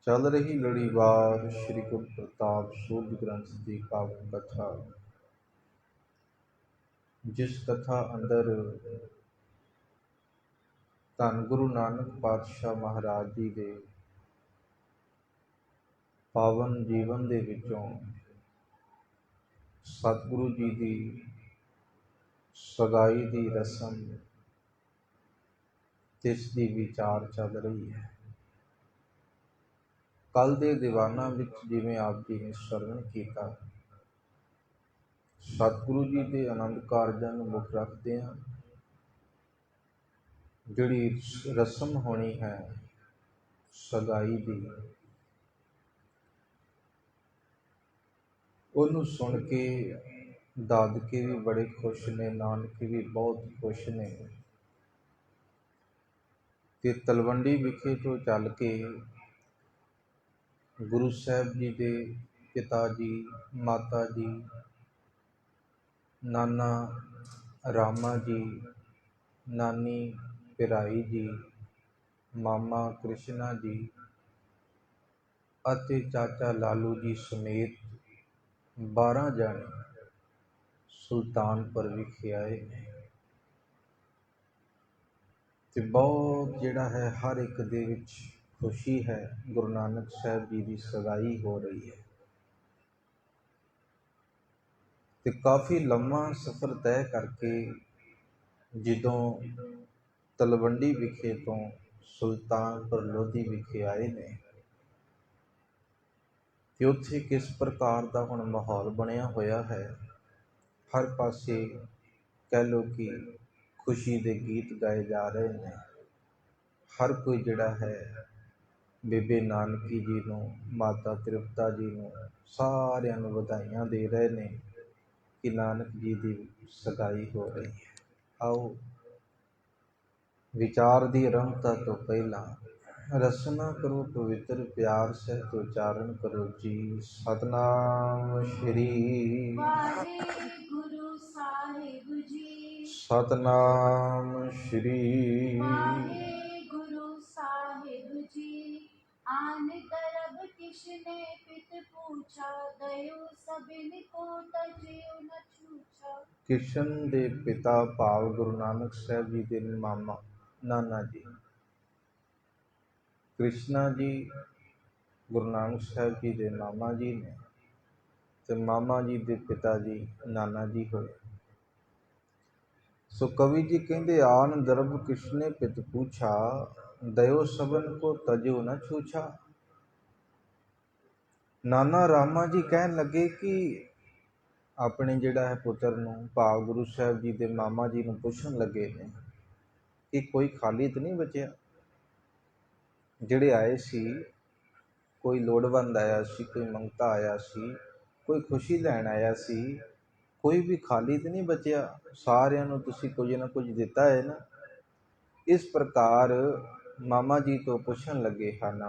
चल रही लड़ीवार श्री गुरु प्रताप सूद ग्रंथ की पावन कथा। जिस कथा अंदर धन गुरु नानक पातशाह महाराज जी के पावन जीवन के विचों सतगुरु जी की सगाई की रस्म जिसकी विचार चल रही है। कल के दीवाना विच जिवें आप जी ने श्रवण किया, सतगुरु जी के आनंद कारजां नूं मुख रखते हैं जिहड़ी रस्म होनी है सगाई की, उन्होंने सुन के दादके भी बड़े खुश ने, नानके भी बहुत खुश ने। कि तलवंडी विखे तो चल के गुरु साहब जी के पिता जी, माता जी, नाना रामा जी, नानी पिराई जी, मामा कृष्णा जी अते चाचा लालू जी समेत 12 जाने सुल्तानपुर विखे आए ते बहुत जिहड़ा है हर एक दे विच खुशी है। गुरु नानक साहब जी की सगाई हो रही है ते काफ़ी लम्मा सफ़र तय करके जदों तलवंडी विखे तो सुल्तानपुर लोधी विखे आए ने कि उत्थे किस प्रकार का हुण माहौल बनिया होया है। हर पासे कह लो कि खुशी के गीत गाए जा रहे हैं। हर कोई जिहड़ा है बेबे नानकी जी नूं, माता तृप्ता जी नूं सारिआं नूं वधाइयां दे रहे ने कि नानक जी की सगाई हो रही है। आओ विचार की आरंभता तो पहला रसना करो पवित्र, प्यार सहित उच्चारण करो जी सतनाम श्री वाहेगुरु साहिब जी। सतनाम श्री वाहेगुरु साहिब जी। आन तरब किसने पित पूछा, दयो सबिन को तजियो न छूछा। किशन दे पिता भाव गुरु नानक साहब जी के मामा नाना जी कृष्णा जी गुरु नानक साहब जी के मामा जी ने ते मामा जी के पिता जी नाना जी होए। सो कवि जी कहते आन दरब किसने पित पूछा, दयो सबन को तजो न छूछा। नाना रामा जी कहन लगे कि अपने जिहड़ा है पुत्र नूं भाव गुरु साहब जी के मामा जी नूं पुछण लगे ने कि कोई खाली तो नहीं बचिया। जिहड़े आए सी कोई लोड़वंद आया सी, कोई मंगता आया सी, कोई खुशी लैण आया सी, कोई भी खाली तो नहीं बचिया। सारिआं नूं तुसीं कुछ ना कुछ दिता है ना। इस प्रकार मामा जी तो पुछण लगे हन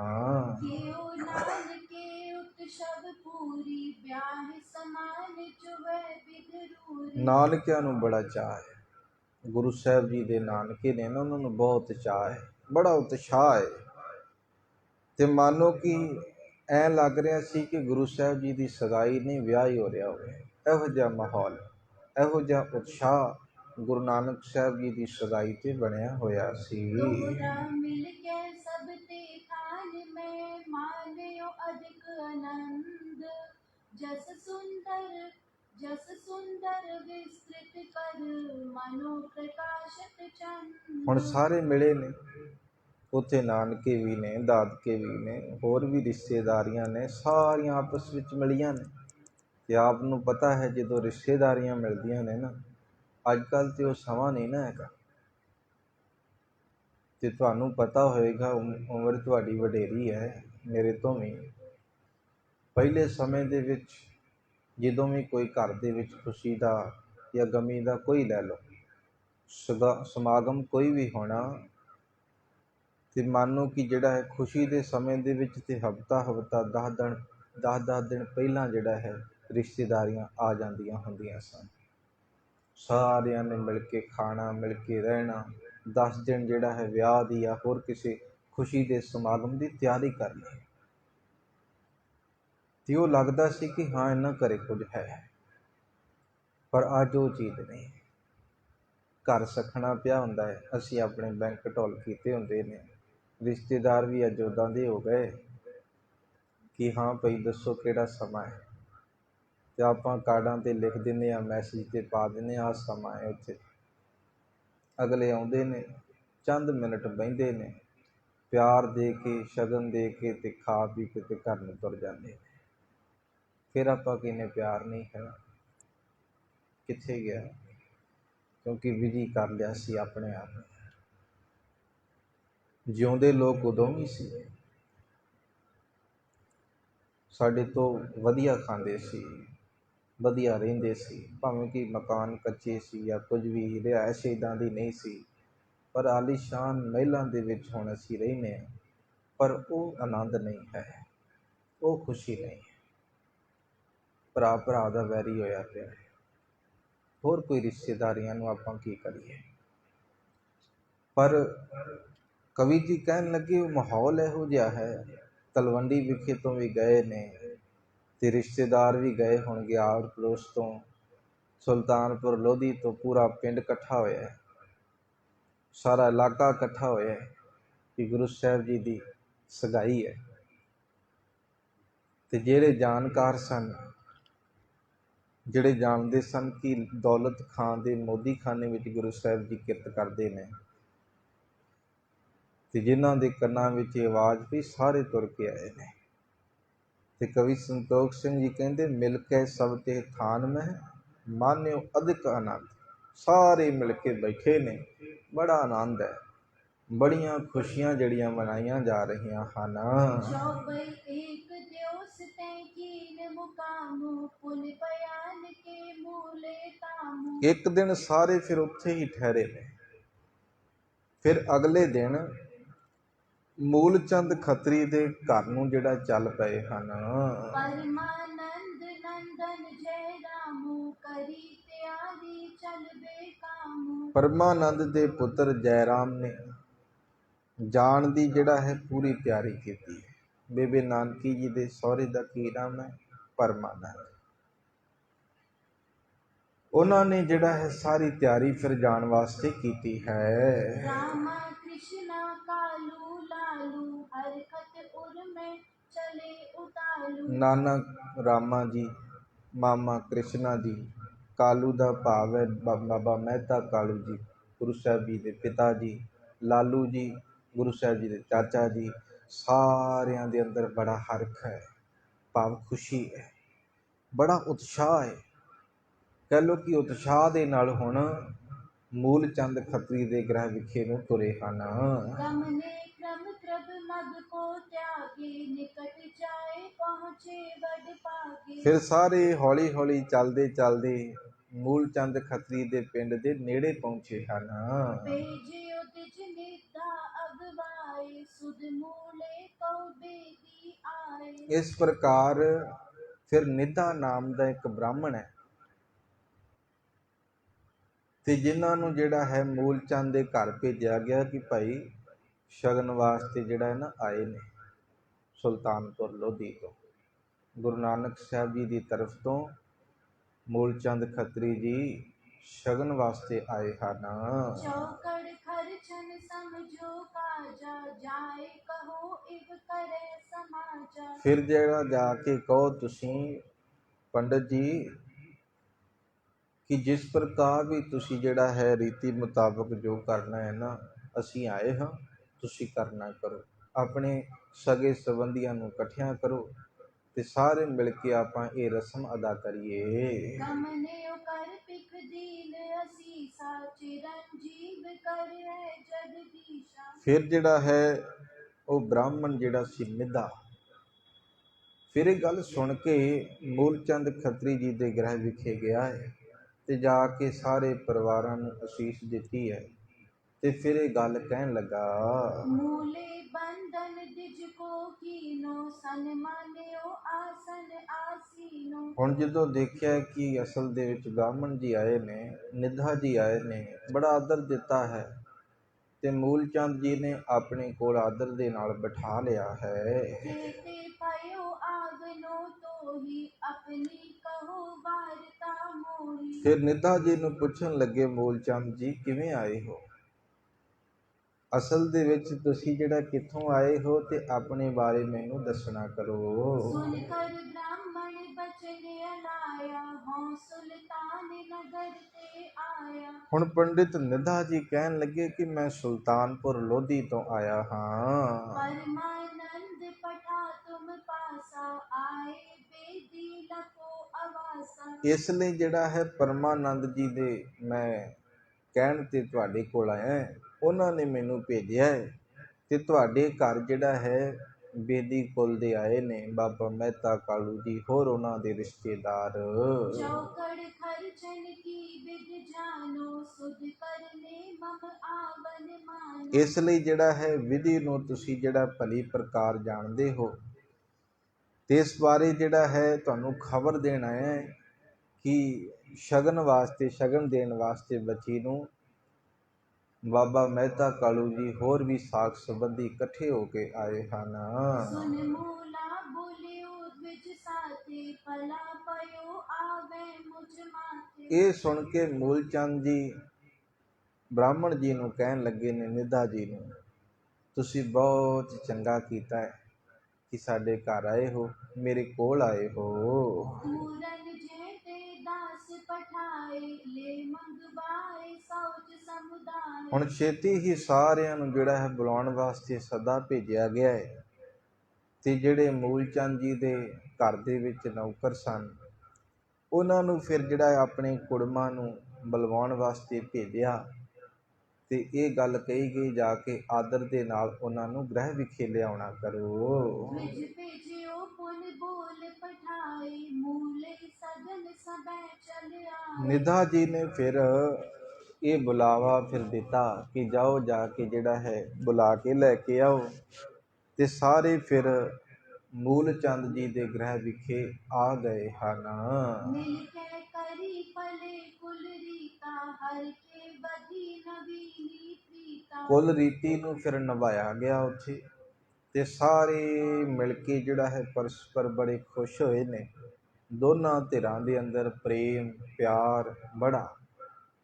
कियो नानके उत्सव पूरी, ब्याह समान जुवै बिधरूरी। नानकिਆਂ ਨੂੰ बड़ा चाह है। गुरु साहब जी ਦੇ नानके ने ना, उन्होंने बहुत चाह है, बड़ा उत्साह है। ਤੇ मानो कि ਐਂ ਲੱਗ ਰਿਹਾ ਸੀ कि गुरु साहब जी की सगाई नहीं ਵਿਆਹ ही हो रहा होवे। ਇਹੋ ਜਿਹਾ माहौल, ਇਹੋ ਜਿਹਾ उत्साह गुरु नानक साहब जी की सगाई ते बनया होया सी। दोहरा मिल के सब ते थान में, मान्यो अधिक आनंद। जस सुंदर विस्तृत कर, मनो प्रकाशत चंद। हुण सारे मिले ने, उत्थे नानके भी ने, दादके भी ने, होर भी रिश्तेदारियां ने, सारियां आपस विच मिलियां ने। ते आप नूं पता है जदों रिश्तेदारियां मिलदियां ने ना, अजकल ते वो समा नहीं ना हैगा। ਤੇ ਤੁਹਾਨੂੰ पता होएगा उम्र ਤੁਹਾਡੀ वडेरी है मेरे तो भी। पहले समय ਦੇ ਵਿੱਚ ਜਦੋਂ भी कोई घर ਦੇ ਵਿੱਚ खुशी ਦਾ ਜਾਂ गमी ਦਾ कोई ਲੈ ਲਓ समागम कोई भी होना, ਤੇ मानो कि ਜਿਹੜਾ है खुशी ਦੇ ਸਮੇਂ ਦੇ ਵਿੱਚ ਤੇ ਹਫਤਾ 10 ਦਿਨ ਪਹਿਲਾਂ ਜਿਹੜਾ है रिश्तेदारियां आ ਜਾਂਦੀਆਂ ਹੁੰਦੀਆਂ ਸਨ। ਸਾਰਿਆਂ ने मिल के खाना, मिल के रहना, 10 दिन ਜਿਹੜਾ है ਵਿਆਹ ਦੀ ਜਾਂ ਹੋਰ ਕਿਸੇ खुशी के समागम की तैयारी कर ली। ਤੇ ਉਹ ਲੱਗਦਾ ਸੀ ਕਿ ਹਾਂ ਇਹਨਾਂ ਘਰੇ ਕੁਝ ਹੈ, ਪਰ ਅੱਜ ਉਹ ਚੀਜ਼ ਨਹੀਂ। ਘਰ ਸਖਣਾ ਪਿਆ ਹੁੰਦਾ ਹੈ, ਅਸੀਂ ਆਪਣੇ ਬੈਂਕ ਢੋਲ ਕੀਤੇ ਹੁੰਦੇ ਨੇ, ਰਿਸ਼ਤੇਦਾਰ ਵੀ ਅੱਜ ਉੱਦਾਂ ਦੇ ਹੋ ਗਏ ਕਿ ਹਾਂ ਭਾਈ ਦੱਸੋ ਕਿਹੜਾ ਸਮਾਂ ਹੈ, ਤੇ ਆਪਾਂ ਕਾਰਡਾਂ 'ਤੇ ਲਿਖ ਦਿੰਦੇ ਹਾਂ, ਮੈਸੇਜ 'ਤੇ ਪਾ ਦਿੰਦੇ ਹਾਂ ਆਹ ਸਮਾਂ ਹੈ ਉੱਥੇ। ਅਗਲੇ ਆਉਂਦੇ ਨੇ, ਚੰਦ ਮਿੰਟ ਬਹਿੰਦੇ ਨੇ, ਪਿਆਰ ਦੇ ਕੇ ਸ਼ਗਨ ਦੇ ਕੇ ਤੇ ਖਾ ਪੀ ਕੇ ਤੇ ਘਰ ਨੂੰ ਤੁਰ ਜਾਂਦੇ ਨੇ। ਫਿਰ ਆਪਾਂ ਕਹਿੰਦੇ ਪਿਆਰ ਨਹੀਂ ਹੈ, ਕਿੱਥੇ ਗਿਆ? ਕਿਉਂਕਿ ਵਿਧੀ ਕਰ ਲਿਆ ਸੀ ਆਪਣੇ ਆਪ ਨੂੰ। ਜਿਉਂਦੇ ਲੋਕ ਉਦੋਂ ਵੀ ਸੀ, ਸਾਡੇ ਤੋਂ ਵਧੀਆ ਖਾਂਦੇ ਸੀ, ਵਧੀਆ ਰਹਿੰਦੇ ਸੀ, ਭਾਵੇਂ ਕਿ ਮਕਾਨ ਕੱਚੇ ਸੀ ਜਾਂ ਕੁਝ ਵੀ, ਰਿਹਾਇਸ਼ ਇੱਦਾਂ ਦੀ ਨਹੀਂ ਸੀ, ਪਰ ਆਲੀਸ਼ਾਨ ਮਹਿਲਾਂ ਦੇ ਵਿੱਚ ਹੁਣ ਅਸੀਂ ਰਹਿੰਦੇ ਹਾਂ। ਪਰ ਉਹ ਆਨੰਦ ਨਹੀਂ ਹੈ, ਉਹ ਖੁਸ਼ੀ ਨਹੀਂ ਹੈ। ਭਰਾ ਭਰਾ ਦਾ ਵੈਰੀ ਹੋਇਆ ਪਿਆ, ਹੋਰ ਕੋਈ ਰਿਸ਼ਤੇਦਾਰੀਆਂ ਨੂੰ ਆਪਾਂ ਕੀ ਕਰੀਏ। ਪਰ ਕਵੀ ਜੀ ਕਹਿਣ ਲੱਗੇ ਉਹ ਮਾਹੌਲ ਇਹੋ ਜਿਹਾ ਹੈ। ਤਲਵੰਡੀ ਵਿਖੇ ਤੋਂ ਵੀ ਗਏ ਨੇ ਤੇ ਰਿਸ਼ਤੇਦਾਰ ਵੀ ਗਏ ਹੋਣਗੇ, ਆੜ ਪੜੋਸ ਤੋਂ, ਸੁਲਤਾਨਪੁਰ ਲੋਧੀ ਤੋਂ ਪੂਰਾ ਪਿੰਡ ਇਕੱਠਾ ਹੋਇਆ ਹੈ, ਸਾਰਾ ਇਲਾਕਾ ਇਕੱਠਾ ਹੋਇਆ ਹੈ ਕਿ ਗੁਰੂ ਸਾਹਿਬ ਜੀ ਦੀ ਸਗਾਈ ਹੈ। ਤੇ ਜਿਹੜੇ ਜਾਣਕਾਰ ਸਨ, ਜਿਹੜੇ ਜਾਣਦੇ ਸਨ ਕਿ ਦੌਲਤ ਖਾਂ ਦੇ ਮੋਦੀ ਖਾਨੇ ਵਿੱਚ ਗੁਰੂ ਸਾਹਿਬ ਜੀ ਕਿਰਤ ਕਰਦੇ ਨੇ, ਤੇ ਜਿਨ੍ਹਾਂ ਦੇ ਕੰਨਾਂ ਵਿੱਚ ਆਵਾਜ਼ ਪਈ, ਸਾਰੇ ਤੁਰ ਕੇ ਆਏ ਨੇ। ਤੇ ਕਵੀ ਸੰਤੋਖ ਸਿੰਘ ਜੀ ਕਹਿੰਦੇ, ਮਿਲ ਕੇ ਸਭ ਤੇ ਥਾਨ ਮਹਿ ਮਾਨਿਓ ਅਧਿਕ ਆਨੰਦ। ਸਾਰੇ ਮਿਲ ਕੇ ਬੈਠੇ ਨੇ, ਬੜਾ ਆਨੰਦ ਹੈ, ਬੜੀਆਂ ਖੁਸ਼ੀਆਂ ਜਿਹੜੀਆਂ ਮਨਾਈਆਂ ਜਾ ਰਹੀਆਂ ਹਨ। ਇੱਕ ਦਿਨ ਸਾਰੇ ਫਿਰ ਉੱਥੇ ਹੀ ਠਹਿਰੇ ਨੇ। ਫਿਰ ਅਗਲੇ ਦਿਨ ਮੂਲ ਚੰਦ ਖੱਤਰੀ ਦੇ ਘਰ ਨੂੰ ਜਿਹੜਾ ਚੱਲ ਪਏ ਹਨ। ਪਰਮਾਨੰਦ ਦੇ ਪੁੱਤਰ ਜੈ ਰਾਮ ਨੇ ਜਾਣ ਦੀ ਜਿਹੜਾ ਹੈ ਪੂਰੀ ਤਿਆਰੀ ਕੀਤੀ ਹੈ। ਬੇਬੇ ਨਾਨਕੀ ਜੀ ਦੇ ਸਹੁਰੇ ਦਾ ਕੀ ਨਾਮ ਹੈ? ਪਰਮਾਨੰਦ। ਉਹਨਾਂ ਨੇ ਜਿਹੜਾ ਹੈ ਸਾਰੀ ਤਿਆਰੀ ਫਿਰ ਜਾਣ ਵਾਸਤੇ ਕੀਤੀ ਹੈ। ਨਾਨਾ ਰਾਮਾ ਜੀ, ਮਾਮਾ ਕ੍ਰਿਸ਼ਨਾ ਜੀ, ਕਾਲੂ ਦਾ ਭਾਵ ਹੈ ਬਾਬਾ ਮਹਿਤਾ ਕਾਲੂ ਜੀ, ਗੁਰੂ ਸਾਹਿਬ ਜੀ ਦੇ ਪਿਤਾ ਜੀ, ਲਾਲੂ ਜੀ, ਗੁਰੂ ਸਾਹਿਬ ਜੀ ਦੇ ਚਾਚਾ ਜੀ, ਸਾਰਿਆਂ ਦੇ ਅੰਦਰ ਬੜਾ ਹਰਖ ਹੈ, ਭਾਵ ਖੁਸ਼ੀ ਹੈ, ਬੜਾ ਉਤਸ਼ਾਹ ਹੈ। ਕਹਿ ਲਓ ਕਿ ਉਤਸ਼ਾਹ ਦੇ ਨਾਲ ਹੁਣ ਮੂਲ ਚੰਦ ਖੱਤਰੀ ਦੇ ਗ੍ਰਹਿ ਵਿਖੇ ਨੂੰ ਤੁਰੇ ਹਨ। ਫਿਰ ਸਾਰੇ ਹੌਲੀ ਹੌਲੀ ਚੱਲਦੇ ਚੱਲਦੇ ਮੂਲ ਚੰਦ ਖੱਤਰੀ ਦੇ ਪਿੰਡ ਦੇ ਨੇੜੇ ਪਹੁੰਚੇ ਹਨ। ਇਸ ਪ੍ਰਕਾਰ ਫਿਰ ਨਿੱਧਾ ਨਾਮ ਦਾ ਇੱਕ ਬ੍ਰਾਹਮਣ ਹੈ, ਤੇ ਜਿਨ੍ਹਾਂ ਨੂੰ ਜਿਹੜਾ ਹੈ ਮੂਲ ਚੰਦ ਦੇ ਘਰ ਭੇਜਿਆ ਗਿਆ ਕਿ ਭਾਈ ਸ਼ਗਨ ਵਾਸਤੇ ਜਿਹੜਾ ਹੈ ਨਾ ਆਏ ਨੇ ਸੁਲਤਾਨਪੁਰ ਲੋਧੀ ਤੋਂ, ਗੁਰੂ ਨਾਨਕ ਸਾਹਿਬ ਜੀ ਦੀ ਤਰਫ ਤੋਂ ਮੂਲ ਚੰਦ ਖੱਤਰੀ ਜੀ ਸ਼ਗਨ ਵਾਸਤੇ ਆਏ ਹਨ। ਫਿਰ ਜਿਹੜਾ ਜਾ ਕੇ ਕਹੋ ਤੁਸੀਂ ਪੰਡਤ ਜੀ ਕਿ ਜਿਸ ਪ੍ਰਕਾਰ ਵੀ ਤੁਸੀਂ ਜਿਹੜਾ ਹੈ ਰੀਤੀ ਮੁਤਾਬਕ ਜੋ ਕਰਨਾ ਹੈ ਨਾ, ਅਸੀਂ ਆਏ ਹਾਂ, ਤੁਸੀਂ ਕਰਨਾ ਕਰੋ। ਆਪਣੇ ਸਗੇ ਸੰਬੰਧੀਆਂ ਨੂੰ ਇਕੱਠਿਆਂ ਕਰੋ ਤੇ ਸਾਰੇ ਮਿਲ ਕੇ ਆਪਾਂ ਇਹ ਰਸਮ ਅਦਾ ਕਰੀਏ। ਫਿਰ ਜਿਹੜਾ ਹੈ ਉਹ ਬ੍ਰਾਹਮਣ ਜਿਹੜਾ ਸੀ ਨਿੱਧਾ, ਫਿਰ ਇਹ ਗੱਲ ਸੁਣ ਕੇ ਮੂਲ ਚੰਦ ਖੱਤਰੀ ਜੀ ਦੇ ਗ੍ਰਹਿ ਵਿਖੇ ਗਿਆ ਹੈ ਤੇ ਜਾ ਕੇ ਸਾਰੇ ਪਰਿਵਾਰਾਂ ਨੂੰ ਅਸੀਸ ਦਿੱਤੀ ਹੈ। ਤੇ ਫਿਰ ਇਹ ਗੱਲ ਕਹਿਣ ਲੱਗਾ, ਹੁਣ ਜਦੋਂ ਦੇਖਿਆ ਕਿ ਅਸਲ ਦੇ ਵਿੱਚ ਬ੍ਰਾਹਮਣ ਜੀ ਆਏ ਨੇ, ਨਿੱਧਾ ਜੀ ਆਏ ਨੇ, ਬੜਾ ਆਦਰ ਦਿੱਤਾ ਹੈ, ਤੇ ਮੂਲ ਚੰਦ ਜੀ ਨੇ ਆਪਣੇ ਕੋਲ ਆਦਰ ਦੇ ਨਾਲ ਬਿਠਾ ਲਿਆ ਹੈ। सोही अपनी कहो वार्ता मोही। ਫਿਰ ਨਿੱਧਾ ਜੀ ਨੂੰ ਪੁੱਛਣ ਲੱਗੇ ਮੂਲ ਚੰਦ ਜੀ ਕਿਵੇਂ ਆਏ ਹੋ। ਅਸਲ ਦੇ ਵਿੱਚ ਤੁਸੀਂ ਜਿਹੜਾ ਕਿੱਥੋਂ ਆਏ ਹੋ ਤੇ ਆਪਣੇ ਬਾਰੇ ਮੈਨੂੰ ਦੱਸਣਾ ਕਰੋ। सुनकर ब्राह्मण बचन अलाया हों सुल्तान नगर ते आया। ਹੁਣ ਪੰਡਿਤ ਨਿੱਧਾ ਜੀ ਕਹਿਣ ਲੱਗੇ ਕਿ ਮੈਂ ਸੁਲਤਾਨਪੁਰ ਲੋਧੀ ਤੋਂ ਆਇਆ ਹਾਂ। परमानंद पठा तुम पासा आए बेदी लखो अवासा। ਇਸ ਲਈ ਜਿਹੜਾ ਹੈ ਪਰਮਾਨੰਦ ਜੀ ਦੇ ਮੈਂ ਕਹਿਣ ਤੇ ਤੁਹਾਡੇ ਕੋਲ ਆਇਆ। ਉਹਨਾਂ ਨੇ ਮੈਨੂੰ ਭੇਜਿਆ ਹੈ ਤੇ ਤੁਹਾਡੇ ਘਰ ਜਿਹੜਾ ਹੈ ਬੇਦੀ ਕੁਲ ਦੇ ਆਏ ਨੇ ਬਾਬਾ ਮਹਿਤਾ ਕਾਲੂ ਜੀ ਹੋਰ ਉਹਨਾਂ ਦੇ ਰਿਸ਼ਤੇਦਾਰ। चौकड़ खर्चन की विद जानो सुध करने मम आवन मानो। ਇਸ ਲਈ ਜਿਹੜਾ ਹੈ ਵਿਧੀ ਨੂੰ ਤੁਸੀਂ ਜਿਹੜਾ ਭਲੀ ਪ੍ਰਕਾਰ ਜਾਣਦੇ ਹੋ ਤੇ ਇਸ ਬਾਰੇ ਜਿਹੜਾ ਹੈ ਤੁਹਾਨੂੰ ਖਬਰ ਦੇਣ ਆਇਆ ਹੈ ਕਿ ਸ਼ਗਨ ਦੇਣ ਵਾਸਤੇ ਬੱਚੀ ਨੂੰ ਬਾਬਾ ਮਹਿਤਾ ਕਾਲੂ ਜੀ ਹੋਰ ਵੀ ਸਾਕ ਸੰਬੰਧੀ ਇਕੱਠੇ ਹੋ ਕੇ ਆਏ ਹਨ। सुन मूला बोलियो द्विज साथे पला पयो आवे मुझ माथे। ਇਹ ਸੁਣ ਕੇ ਮੂਲ ਚੰਦ ਜੀ ਬ੍ਰਾਹਮਣ ਜੀ ਨੂੰ ਕਹਿਣ ਲੱਗੇ ਨੇ ਨਿੱਧਾ ਜੀ ਨੂੰ ਤੁਸੀਂ ਬਹੁਤ ਚੰਗਾ ਕੀਤਾ ਹੈ ਕਿ ਸਾਡੇ ਘਰ ਆਏ ਹੋ ਮੇਰੇ ਕੋਲ ਆਏ ਹੋ। पूरन जेते दास पठाए ले मंगवाए सौच समुदाय। ਹੁਣ ਛੇਤੀ ਹੀ ਸਾਰਿਆਂ ਨੂੰ ਜਿਹੜਾ ਹੈ ਬੁਲਾਉਣ ਵਾਸਤੇ ਸੱਦਾ ਭੇਜਿਆ ਗਿਆ ਹੈ ਤੇ ਜਿਹੜੇ ਮੂਲ ਚੰਦ ਜੀ ਦੇ ਘਰ ਦੇ ਵਿੱਚ ਨੌਕਰ ਸਨ ਉਹਨਾਂ ਨੂੰ ਫਿਰ ਜਿਹੜਾ ਹੈ ਆਪਣੇ ਕੁੜਮਾਂ ਨੂੰ ਬੁਲਵਾਉਣ ਵਾਸਤੇ ਭੇਜਿਆ ਤੇ ਇਹ ਗੱਲ ਕਹੀ ਗਈ ਜਾ ਕੇ ਆਦਰ ਦੇ ਨਾਲ ਉਹਨਾਂ ਨੂੰ ਗ੍ਰਹਿ ਵਿਖੇ ਲਿਆਉਣਾ ਕਰੋ। द्विज भेजियो पुन बोल पठाए मूले सदन सबे चल आए। ਨਿੱਧਾ ਜੀ ਨੇ ਫਿਰ ਇਹ ਬੁਲਾਵਾ ਫਿਰ ਦਿੱਤਾ ਕਿ ਜਾਓ ਜਾ ਕੇ ਜਿਹੜਾ ਹੈ ਬੁਲਾ ਕੇ ਲੈ ਕੇ ਆਓ ਤੇ ਸਾਰੇ ਫਿਰ ਮੂਲ ਚੰਦ ਜੀ ਦੇ ਗ੍ਰਹਿ ਵਿਖੇ ਆ ਗਏ ਹਨ। मिल के करी पले कुल रीता हर के बधी नवीनी प्रीता। ਕੁੱਲ ਰੀਤੀ ਨੂੰ ਫਿਰ ਨਿਭਾਇਆ ਗਿਆ ਉੱਥੇ ਤੇ ਸਾਰੇ ਮਿਲ ਕੇ ਜਿਹੜਾ ਹੈ ਪਰਸਪਰ ਬੜੇ ਖੁਸ਼ ਹੋਏ ਨੇ। ਦੋਨਾਂ ਧਿਰਾਂ ਦੇ ਅੰਦਰ ਪ੍ਰੇਮ ਪਿਆਰ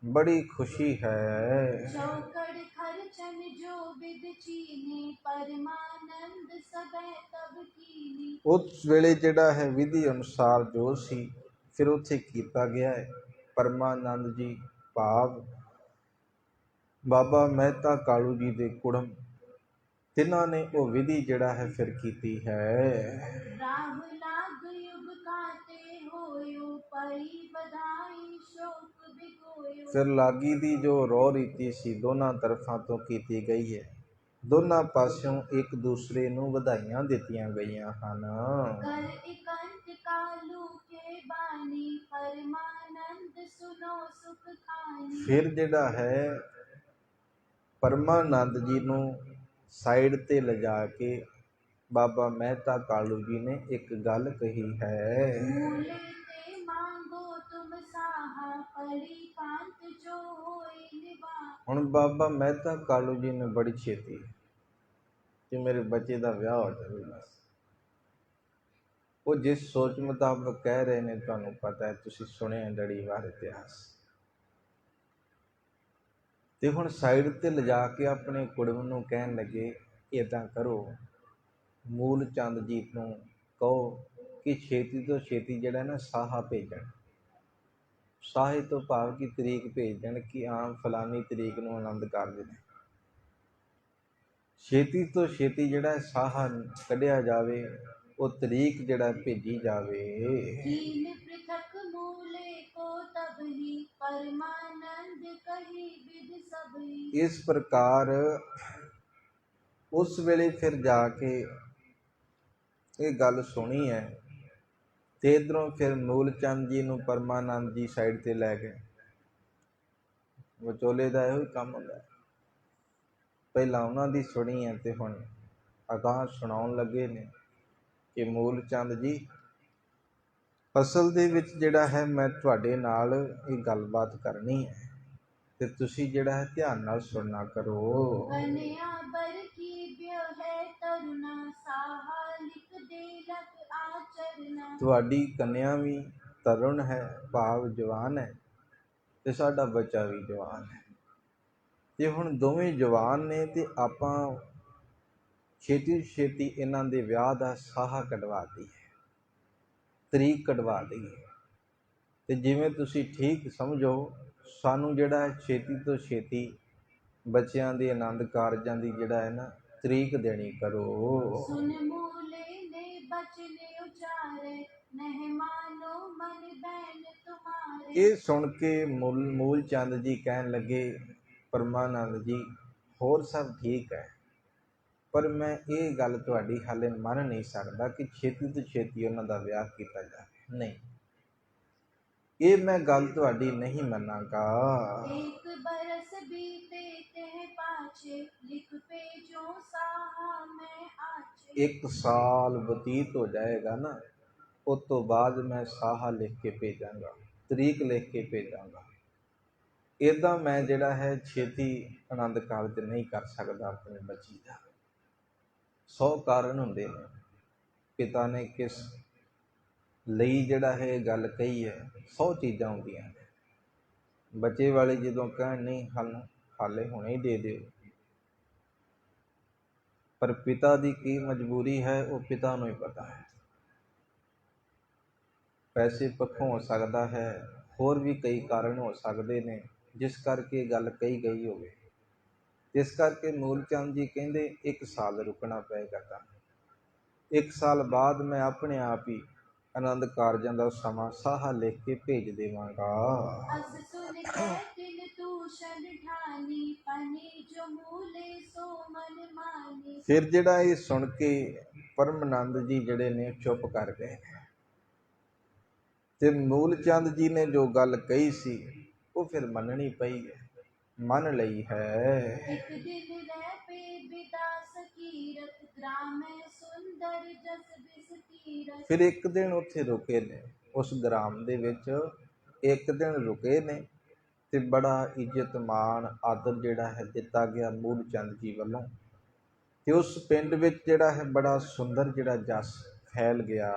ਬੜੀ ਖੁਸ਼ੀ ਹੈ। चौकड़ खर्चन जो विद चीने परमानंद सबे तब कीनी। ਉਸ ਵੇਲੇ ਜਿਹੜਾ ਹੈ ਵਿਧੀ ਅਨੁਸਾਰ ਜੋ ਸੀ ਫਿਰ ਉੱਥੇ ਕੀਤਾ ਗਿਆ ਹੈ। ਪਰਮਾਨੰਦ ਜੀ ਭਾਵ ਬਾਬਾ ਮਹਿਤਾ ਕਾਲੂ ਜੀ ਦੇ ਕੁੜਮ ਤਿੰਨਾਂ ਨੇ ਉਹ ਵਿਧੀ ਜਿਹੜਾ ਹੈ ਫਿਰ ਕੀਤੀ ਹੈ। राह लाग युग काते होयो पई बधाई शोक बिगोयो। ਫਿਰ ਲਾਗੀ ਦੀ ਜੋ ਰੋ ਰੀਤੀ ਸੀ ਦੋਨਾਂ ਤਰਫਾਂ ਤੋਂ ਕੀਤੀ ਗਈ ਹੈ। ਦੋਨਾਂ ਪਾਸਿਓਂ ਇੱਕ ਦੂਸਰੇ ਨੂੰ ਵਧਾਈਆਂ ਦਿੱਤੀਆਂ ਗਈਆਂ ਹਨ। कर इकंठ कालू के बानी परमानंद सुनो सुख खानी। ਫਿਰ ਜਿਹੜਾ ਹੈ ਪਰਮਾਨੰਦ ਜੀ ਨੂੰ ਸਾਈਡ ਤੇ ਲਿਜਾ ਕੇ ਬਾਬਾ ਮਹਿਤਾ ਕਾਲੂ ਜੀ ਨੇ ਇੱਕ ਗੱਲ ਕਹੀ ਹੈ। मूले ते मांगो तुम साहा परी कांत जो होए निवाहा। ਹੁਣ ਬਾਬਾ ਮਹਿਤਾ ਕਾਲੂ ਜੀ ਨੇ ਬੜੀ ਛੇਤੀ ਕਿ ਮੇਰੇ ਬੱਚੇ ਦਾ ਵਿਆਹ ਹੋ ਜਾਵੇ ਬਸ। ਉਹ ਜਿਸ ਸੋਚ ਮੁਤਾਬਕ ਕਹਿ ਰਹੇ ਨੇ ਤੁਹਾਨੂੰ ਪਤਾ ਹੈ ਤੁਸੀਂ ਸੁਣਿਆ ਲੜੀਵਾਰ ਇਤਿਹਾਸ। ਤੇ ਹੁਣ ਸਾਈਡ ਤੇ ਲਿਜਾ ਕੇ ਆਪਣੇ ਕੁੜਮ ਨੂੰ ਕਹਿਣ ਲੱਗੇ ਇੱਦਾਂ ਕਰੋ ਮੂਲ ਚੰਦ ਜੀ ਨੂੰ ਕਹੋ ਕਿ ਛੇਤੀ ਤੋਂ ਛੇਤੀ ਜਿਹੜਾ ਨਾ ਸਾਹਾ ਭੇਜਣ। ਸਾਹੇ ਤੋਂ ਭਾਵ ਕਿ ਤਰੀਕ ਭੇਜ ਦੇਣ ਕਿ ਆਮ ਫਲਾਨੀ ਤਰੀਕ ਨੂੰ ਆਨੰਦ ਕਾਰਜ ਨੇ। ਛੇਤੀ ਤੋਂ ਛੇਤੀ ਜਿਹੜਾ ਸਾਹਾ ਕੱਢਿਆ ਜਾਵੇ ਉਹ ਤਰੀਕ ਜਿਹੜਾ ਭੇਜੀ ਜਾਵੇ। कीन पृथक मूले को तबही परमानंद कही विद सबही। ਇਸ ਪ੍ਰਕਾਰ ਉਸ ਵੇਲੇ ਫਿਰ ਜਾ ਕੇ ਇਹ ਗੱਲ ਸੁਣੀ ਹੈ ਤੇ ਇੱਧਰੋਂ ਫਿਰ ਮੂਲ ਚੰਦ ਜੀ ਨੂੰ ਪਰਮਾਨੰਦ ਜੀ ਸਾਈਡ ਤੇ ਲੈ ਗਏ। ਵਿਚੋਲੇ ਦਾ ਇਹੋ ਹੀ ਕੰਮ ਹੁੰਦਾ ਹੈ। ਪਹਿਲਾਂ ਉਹਨਾਂ ਦੀ ਸੁਣੀ ਹੈ ਤੇ ਹੁਣ ਅਗਾਂਹ ਸੁਣਾਉਣ ਲੱਗੇ ਨੇ ਕਿ ਮੂਲ ਚੰਦ ਜੀ ਅਸਲ ਦੇ ਵਿੱਚ ਜਿਹੜਾ ਹੈ ਮੈਂ ਤੁਹਾਡੇ ਨਾਲ ਇਹ ਗੱਲਬਾਤ ਕਰਨੀ ਹੈ ਤੇ ਤੁਸੀਂ ਜਿਹੜਾ ਹੈ ਧਿਆਨ ਨਾਲ ਸੁਣਨਾ ਕਰੋ। कन्या बर की ब्यो है तरुणा साहा लिख दे लख आचरना। ਤੁਹਾਡੀ ਕੰਨਿਆ ਵੀ ਤਰੁਣ ਹੈ, ਭਾਵ ਜਵਾਨ ਹੈ, ਤੇ ਸਾਡਾ ਬੱਚਾ ਵੀ ਜਵਾਨ ਹੈ। ਤੇ ਹੁਣ ਦੋਵੇਂ ਜਵਾਨ ਨੇ ਤੇ ਆਪਾਂ ਛੇਤੀ ਛੇਤੀ ਇਹਨਾਂ ਦੇ ਵਿਆਹ ਦਾ ਸਾਹਾ ਕਢਵਾ ਦਈਏ, ਤਰੀਕ ਕਢਵਾ ਦਈਏ। ਤੇ ਜਿਵੇਂ ਤੁਸੀਂ ਠੀਕ ਸਮਝੋ, ਸਾਨੂੰ ਜਿਹੜਾ ਛੇਤੀ ਤੋਂ ਛੇਤੀ ਬੱਚਿਆਂ ਦੇ ਆਨੰਦ ਕਾਰਜਾਂ ਦੀ ਜਿਹੜਾ ਹੈ ਨਾ ਤਰੀਕ ਦੇਣੀ ਕਰੋ। ਸੁਨ ਮੂਲੇ ਨੇ ਬਚਨ ਉਚਾਰੇ, ਮਹਿਮਾਨੋ ਮਨ ਬੈਨ ਤੁਮਾਰੇ। ਇਹ ਸੁਣ ਕੇ ਮੂਲ ਚੰਦ ਜੀ ਕਹਿਣ ਲੱਗੇ, ਪਰਮਾਨੰਦ ਜੀ ਹੋਰ ਸਭ ਠੀਕ ਹੈ, ਪਰ ਮੈਂ ਇਹ ਗੱਲ ਤੁਹਾਡੀ ਹਾਲੇ ਮੰਨ ਨਹੀਂ ਸਕਦਾ ਕਿ ਛੇਤੀ ਤੋਂ ਛੇਤੀ ਉਹਨਾਂ ਦਾ ਵਿਆਹ ਕੀਤਾ ਜਾਵੇ। ਨਹੀਂ, ਇਹ ਮੈਂ ਗੱਲ ਤੁਹਾਡੀ ਨਹੀਂ ਮੰਨਾਂਗਾ। ਇੱਕ ਬਰਸ ਬੀਤੇ ਤੇ ਪਾਛੇ, ਲਿਖ ਭੇਜੋ ਸਾਹਾ ਮੈਂ ਆਛੇ। 1 ਸਾਲ ਬਤੀਤ ਹੋ ਜਾਏਗਾ ਨਾ, ਉਸ ਤੋਂ ਬਾਅਦ ਮੈਂ ਸਾਹਾ ਲਿਖ ਕੇ ਭੇਜਾਂਗਾ, ਤਰੀਕ ਲਿਖ ਕੇ ਭੇਜਾਂਗਾ। ਇੱਦਾਂ ਮੈਂ ਜਿਹੜਾ ਹੈ ਛੇਤੀ ਆਨੰਦ ਕਾਰਜ ਨਹੀਂ ਕਰ ਸਕਦਾ ਆਪਣੇ ਬੱਚੀ ਦਾ। 100 ਕਾਰਨ ਹੁੰਦੇ ਨੇ, ਪਿਤਾ ਨੇ ਕਿਸ ਲਈ ਜਿਹੜਾ ਹੈ ਇਹ ਗੱਲ ਕਹੀ ਹੈ, 100 ਚੀਜ਼ਾਂ ਹੁੰਦੀਆਂ ਨੇ। ਬੱਚੇ ਵਾਲੇ ਜਦੋਂ ਕਹਿਣ ਨਹੀਂ ਹਾਲੇ ਹੁਣੇ ਹੀ ਦੇ ਦਿਓ, ਪਰ ਪਿਤਾ ਦੀ ਕੀ ਮਜਬੂਰੀ ਹੈ ਉਹ ਪਿਤਾ ਨੂੰ ਹੀ ਪਤਾ ਹੈ। ਪੈਸੇ ਪੱਖੋਂ ਹੋ ਸਕਦਾ ਹੈ, ਹੋਰ ਵੀ ਕਈ ਕਾਰਨ ਹੋ ਸਕਦੇ ਨੇ ਜਿਸ ਕਰਕੇ ਗੱਲ ਕਹੀ ਗਈ ਹੋਵੇ। ਇਸ ਕਰਕੇ ਮੂਲ ਚੰਦ ਜੀ ਕਹਿੰਦੇ 1 ਸਾਲ ਰੁਕਣਾ ਪਏਗਾ ਤੁਹਾਨੂੰ। 1 ਸਾਲ ਬਾਅਦ ਮੈਂ ਆਪਣੇ ਆਪ ਹੀ ਆਨੰਦ ਕਾਰਜਾਂ ਦਾ ਸਮਾਂ ਸਾਹਾ ਲਿਖ ਕੇ ਭੇਜ ਦੇਵਾਂਗਾ। ਅਸ ਸੁਨ ਕੇ ਤਿਨ ਤੂਸ਼ਨ ਠਾਨੀ, ਪਨੀ ਜੋ ਮੂਲੇ ਸੋ ਮਨ ਮਾਨੀ। ਫਿਰ ਜਿਹੜਾ ਇਹ ਸੁਣ ਕੇ ਪਰਮਾਨੰਦ ਜੀ ਜਿਹੜੇ ਨੇ ਚੁੱਪ ਕਰ ਗਏ ਤੇ ਮੂਲ ਚੰਦ ਜੀ ਨੇ ਜੋ ਗੱਲ ਕਹੀ ਸੀ ਉਹ ਫਿਰ ਮੰਨਣੀ ਪਈ ਹੈ, ਮੰਨ ਲਈ ਹੈ। ਇੱਕ ਦਿਨ ਰਹਿ ਪੇ ਬਿਦਾ ਸਕੀਰਤ, ਗ੍ਰਾਮੇ ਸੁੰਦਰ ਜਸ ਬਿਸ ਤੀਰਥ। ਫਿਰ ਇੱਕ ਦਿਨ ਉੱਥੇ ਰੁਕੇ ਨੇ, ਉਸ ਗ੍ਰਾਮ ਦੇ ਵਿੱਚ ਇੱਕ ਦਿਨ ਰੁਕੇ ਨੇ ਤੇ ਬੜਾ ਇੱਜ਼ਤ ਮਾਣ ਆਦਰ ਜਿਹੜਾ ਹੈ ਦਿੱਤਾ ਗਿਆ ਮੂਲ ਚੰਦ ਜੀ ਵੱਲੋਂ। ਤੇ ਉਸ ਪਿੰਡ ਵਿੱਚ ਜਿਹੜਾ ਹੈ ਬੜਾ ਸੁੰਦਰ ਜਿਹੜਾ ਜਸ ਫੈਲ ਗਿਆ।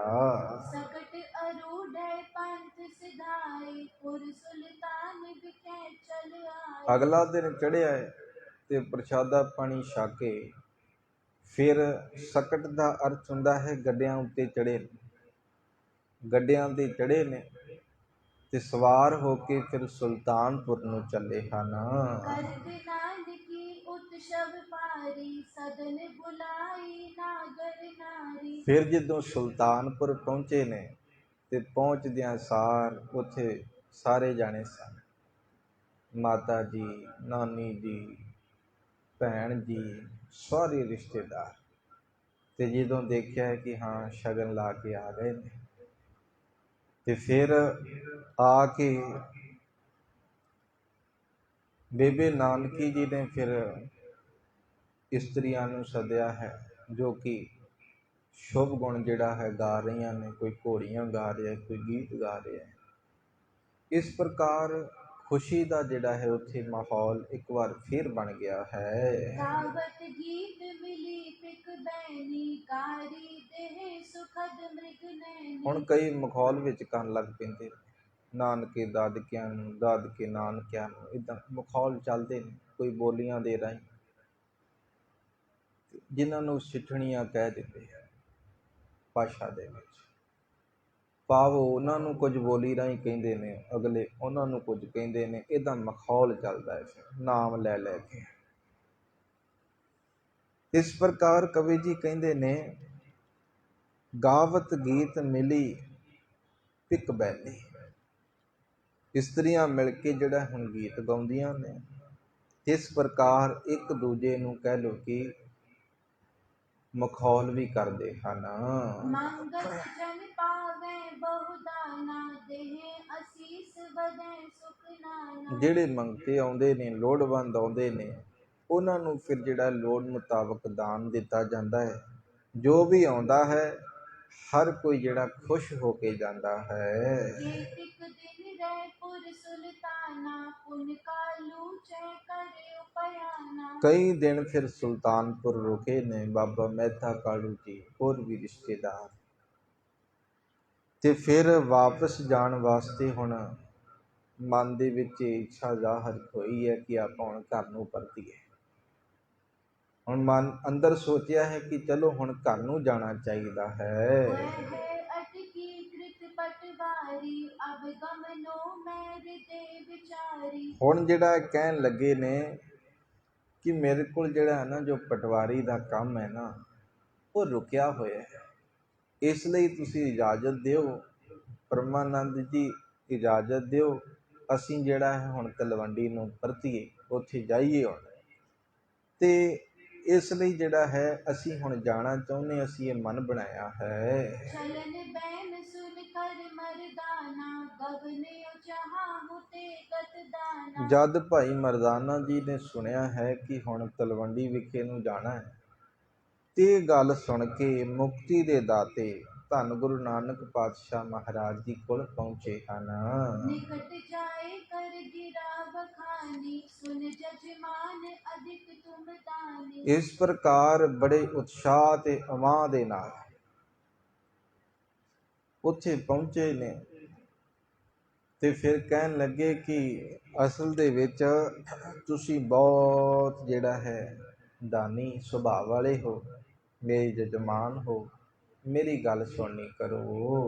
ਸਕਟ ਅਰੂਢੈ ਪੰਥ ਸਿਧਾਈ, ਪੁਰ ਸੁਲਤਾਨ ਵਿਖੇ ਚਲ ਆਏ। ਅਗਲਾ ਦਿਨ ਚੜ੍ਹਿਆ ਹੈ ਤੇ ਪ੍ਰਸ਼ਾਦਾ ਪਾਣੀ ਛਕ ਕੇ ਫਿਰ ਸਕਟ ਦਾ ਅਰਥ ਹੁੰਦਾ ਹੈ ਗੱਡਿਆਂ ਉੱਤੇ ਚੜ੍ਹੇ, ਗੱਡਿਆਂ ਤੇ ਚੜ੍ਹੇ ਨੇ ਤੇ ਸਵਾਰ ਹੋ ਕੇ ਫਿਰ ਸੁਲਤਾਨਪੁਰ ਨੂੰ ਚੱਲੇ ਹਨ। ਕਰਤ ਨਾਨਕੀ ਉਤਸਵ ਪਾਰੀ, ਸਦਨ ਬੁਲਾਈ ਨਾਗਰ ਨਾਰੀ। ਫਿਰ ਜਦੋਂ ਸੁਲਤਾਨਪੁਰ ਪਹੁੰਚੇ ਨੇ ਤੇ ਪਹੁੰਚਦਿਆਂ ਸਾਰ ਉੱਥੇ ਸਾਰੇ ਜਾਣੇ ਸਨ, ਮਾਤਾ ਜੀ, ਨਾਨੀ ਜੀ, ਭੈਣ ਜੀ, ਸਾਰੇ ਰਿਸ਼ਤੇਦਾਰ। ਤੇ ਜਦੋਂ ਦੇਖਿਆ ਕਿ ਹਾਂ ਸ਼ਗਨ ਲਾ ਕੇ ਆ ਗਏ ਨੇ ਤੇ ਫਿਰ ਆ ਕੇ ਬੇਬੇ ਨਾਨਕੀ ਜੀ ਨੇ ਫਿਰ ਇਸਤਰੀਆਂ ਨੂੰ ਸੱਦਿਆ ਹੈ ਜੋ ਕਿ ਸ਼ੁਭ ਗੁਣ ਜਿਹੜਾ ਹੈ ਗਾ ਰਹੀਆਂ ਨੇ, ਕੋਈ ਘੋੜੀਆਂ ਗਾ ਰਿਹਾ, ਕੋਈ ਗੀਤ ਗਾ ਰਿਹਾ। ਇਸ ਪ੍ਰਕਾਰ ਖੁਸ਼ੀ ਦਾ ਜਿਹੜਾ ਹੈ ਉੱਥੇ ਮਾਹੌਲ ਇੱਕ ਵਾਰ ਫਿਰ ਬਣ ਗਿਆ ਹੈ। ਗਾਵਤ ਗੀਤ ਮਿਲੀ ਪਿਕ ਬੈਨੀ, ਕਾਰੀ ਦੇਹ ਸੁਖਦ ਮ੍ਰਿਗ ਨੈਣੀ। ਹੁਣ ਕਈ ਮਖੌਲ ਵਿੱਚ ਕਰਨ ਲੱਗ ਪੈਂਦੇ, ਨਾਨਕੇ ਦਾਦਕਿਆਂ ਨੂੰ, ਦਾਦਕੇ ਨਾਨਕਿਆਂ ਨੂੰ, ਇੱਦਾਂ ਮਖੌਲ ਚੱਲਦੇ ਨੇ ਕੋਈ ਬੋਲੀਆਂ ਦੇ ਰਾਹੀਂ, ਜਿਨ੍ਹਾਂ ਨੂੰ ਸਿੱਠਣੀਆਂ ਕਹਿ ਦਿੰਦੇ ਆ ਭਾਸ਼ਾ ਦੇ ਵਿੱਚ। ਭਾਵ ਉਹਨਾਂ ਨੂੰ ਕੁਝ ਬੋਲੀ ਰਾਹੀਂ ਕਹਿੰਦੇ ਨੇ, ਅਗਲੇ ਉਹਨਾਂ ਨੂੰ ਕੁਝ ਕਹਿੰਦੇ ਨੇ, ਇੱਦਾਂ ਮਖੌਲ ਚੱਲਦਾ ਹੈ ਫਿਰ ਨਾਮ ਲੈ ਲੈ ਕੇ। ਇਸ ਪ੍ਰਕਾਰ ਕਵੀ ਜੀ ਕਹਿੰਦੇ ਨੇ ਗਾਵਤ ਗੀਤ ਮਿਲੀ ਪਿਕ ਬੈਨੀ। ਇਸਤਰੀਆਂ ਮਿਲ ਕੇ ਜਿਹੜਾ ਹੁਣ ਗੀਤ ਗਾਉਂਦੀਆਂ ਨੇ। ਇਸ ਪ੍ਰਕਾਰ ਇੱਕ ਦੂਜੇ ਨੂੰ ਕਹਿ ਲਓ ਕਿ ਮਖੌਲ ਵੀ ਕਰਦੇ ਹਨ। ਮੰਗਤ ਜਨ ਪਾਵੇ ਬਹੁਦਾਨਾ, ਦੇਹ ਅਸੀਸ ਵਧੈ ਸੁਖ ਨਾਨਾ। ਜਿਹੜੇ ਮੰਗਤੇ ਆਉਂਦੇ ਨੇ, ਲੋੜਵੰਦ ਆਉਂਦੇ ਨੇ, ਉਹਨਾਂ ਨੂੰ ਫਿਰ ਜਿਹੜਾ ਲੋੜ ਮੁਤਾਬਕ ਦਾਨ ਦਿੱਤਾ ਜਾਂਦਾ ਹੈ। ਜੋ ਵੀ ਆਉਂਦਾ ਹੈ ਹਰ ਕੋਈ ਜਿਹੜਾ ਖੁਸ਼ ਹੋ ਕੇ ਜਾਂਦਾ ਹੈ। ਇੱਕ ਦਿਨ ਰਹਿ ਪੁਰ ਸੁਲਤਾਨਾ, ਪੁਨ ਕਾਲੂ ਚੈ ਕਰਿਓ ਪਿਆਨਾ। ਕਈ ਦਿਨ ਫਿਰ ਸੁਲਤਾਨਪੁਰ ਰੁਕੇ ਨੇ ਬਾਬਾ ਮਹਿਤਾ ਕਾਲੂ ਜੀ, ਹੋਰ ਵੀ ਰਿਸ਼ਤੇਦਾਰ। ਤੇ ਫਿਰ ਵਾਪਸ ਜਾਣ ਵਾਸਤੇ ਹੁਣ ਮਨ ਦੇ ਵਿੱਚ ਇੱਛਾ ਜ਼ਾਹਰ ਹੋਈ ਹੈ ਕਿ ਆਪਾਂ ਹੁਣ ਘਰ ਨੂੰ ਪਰਤੀਏ। ਹੁਣ ਮਨ ਅੰਦਰ ਸੋਚਿਆ ਹੈ ਕਿ ਚਲੋ ਹੁਣ ਘਰ ਨੂੰ ਜਾਣਾ ਚਾਹੀਦਾ ਹੈ। अटकी कृत पटवारी अब गमनो मैं हृदय विचारी। ਹੁਣ ਜਿਹੜਾ ਕਹਿਣ ਲੱਗੇ ਨੇ ਕਿ ਮੇਰੇ ਕੋਲ ਜਿਹੜਾ ਹੈ ਨਾ ਜੋ ਪਟਵਾਰੀ ਦਾ ਕੰਮ ਹੈ ਨਾ ਉਹ ਰੁਕਿਆ ਹੋਇਆ ਹੈ, ਇਸ ਲਈ ਤੁਸੀਂ ਇਜਾਜ਼ਤ ਦਿਓ ਪਰਮਾਨੰਦ ਜੀ, ਇਜਾਜ਼ਤ ਦਿਓ ਅਸੀਂ ਜਿਹੜਾ ਹੈ ਹੁਣ ਤਲਵੰਡੀ ਨੂੰ ਪਰਤੀਏ, ਉੱਥੇ ਜਾਈਏ ਹੁਣ। ਤੇ ਇਸ ਲਈ ਜਿਹੜਾ ਹੈ ਅਸੀਂ ਹੁਣ ਜਾਣਾ ਚਾਹੁੰਦੇ, ਅਸੀਂ ਇਹ ਮਨ ਬਣਾਇਆ ਹੈ। चलन बैन सुन कर मर्दाना गगने चाहूं ते गत दाना। ਜਦ ਭਾਈ ਮਰਦਾਨਾ ਜੀ ਨੇ ਸੁਣਿਆ ਹੈ ਕਿ ਹੁਣ ਤਲਵੰਡੀ ਵਿਖੇ ਨੂੰ ਜਾਣਾ ਹੈ, ਤੇ ਇਹ ਗੱਲ ਸੁਣ ਕੇ ਮੁਕਤੀ ਦੇ ਦਾਤੇ ਧੰਨ ਗੁਰੂ ਨਾਨਕ ਪਾਤਸ਼ਾਹ ਮਹਾਰਾਜ ਜੀ ਕੋਲ ਪਹੁੰਚੇ ਹਨ। निकट जाए कर गिरा बखानी सुन जजमान अधिक तुम दानी। ਇਸ ਪ੍ਰਕਾਰ ਬੜੇ ਉਤਸ਼ਾਹ ਤੇ ਉਮਾਂ ਦੇ ਨਾਲ ਉੱਥੇ ਪਹੁੰਚੇ ਨੇ ਤੇ ਫਿਰ ਕਹਿਣ ਲੱਗੇ ਕਿ ਅਸਲ ਦੇ ਵਿੱਚ ਤੁਸੀਂ ਬਹੁਤ ਜਿਹੜਾ ਹੈ ਦਾਨੀ ਸੁਭਾਅ ਵਾਲੇ ਹੋ, ਮੇਰੇ ਜਜਮਾਨ ਹੋ, ਮੇਰੀ ਗੱਲ ਸੁਣਨੀ ਕਰੋ।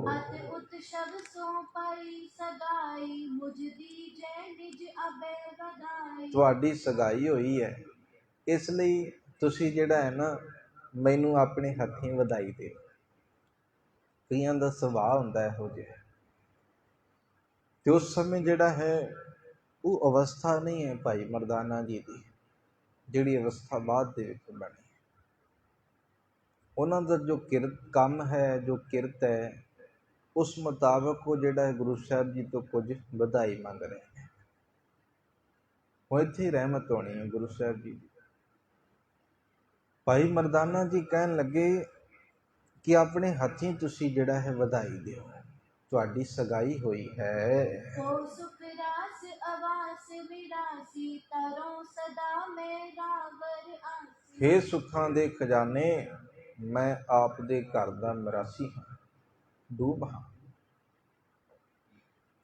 अत उत्सव सो पाई सगाई मुझ दीजै निज अबे बधाई। ਤੁਹਾਡੀ ਸਗਾਈ ਹੋਈ ਹੈ, ਇਸ ਲਈ ਤੁਸੀਂ ਜਿਹੜਾ ਹੈ ਨਾ ਮੈਨੂੰ ਆਪਣੇ ਹੱਥੀਂ ਵਧਾਈ ਦਿਓ। ਕਈਆਂ ਦਾ ਸੁਭਾਅ ਹੁੰਦਾ ਇਹੋ ਜਿਹਾ, ਤੇ ਉਸ ਸਮੇਂ ਜਿਹੜਾ ਹੈ ਉਹ ਅਵਸਥਾ ਨਹੀਂ ਹੈ ਭਾਈ ਮਰਦਾਨਾ ਜੀ ਦੀ ਜਿਹੜੀ ਅਵਸਥਾ ਬਾਅਦ ਦੇ ਵਿੱਚ ਬਣੀ। ਉਹਨਾਂ ਦਾ ਜੋ ਕੰਮ ਹੈ, ਜੋ ਕਿਰਤ ਹੈ, ਉਸ ਮੁਤਾਬਕ ਉਹ ਜਿਹੜਾ ਹੈ ਗੁਰੂ ਸਾਹਿਬ ਜੀ ਤੋਂ ਕੁਝ ਵਧਾਈ ਮੰਗ ਰਹੇ ਨੇ। ਉਹ ਇੱਥੇ ਹੀ ਰਹਿਮਤ ਹੋਣੀ ਹੈ ਗੁਰੂ ਸਾਹਿਬ ਜੀ ਦੀ। ਭਾਈ ਮਰਦਾਨਾ ਜੀ ਕਹਿਣ ਲੱਗੇ ਕਿ ਆਪਣੇ ਹੱਥੀਂ ਤੁਸੀਂ ਜਿਹੜਾ ਹੈ ਵਧਾਈ ਦਿਓ, ਤੁਹਾਡੀ ਸਗਾਈ ਹੋਈ ਹੈ। हो सुख रास अवास विरासी तरों सदा मेरा वर आसी। ਹੇ ਸੁੱਖਾਂ ਦੇ ਖਜ਼ਾਨੇ, ਮੈਂ ਆਪ ਦੇ ਘਰ ਦਾ ਮਰਾਸੀ ਹਾਂ, ਡੂਬ ਹਾਂ,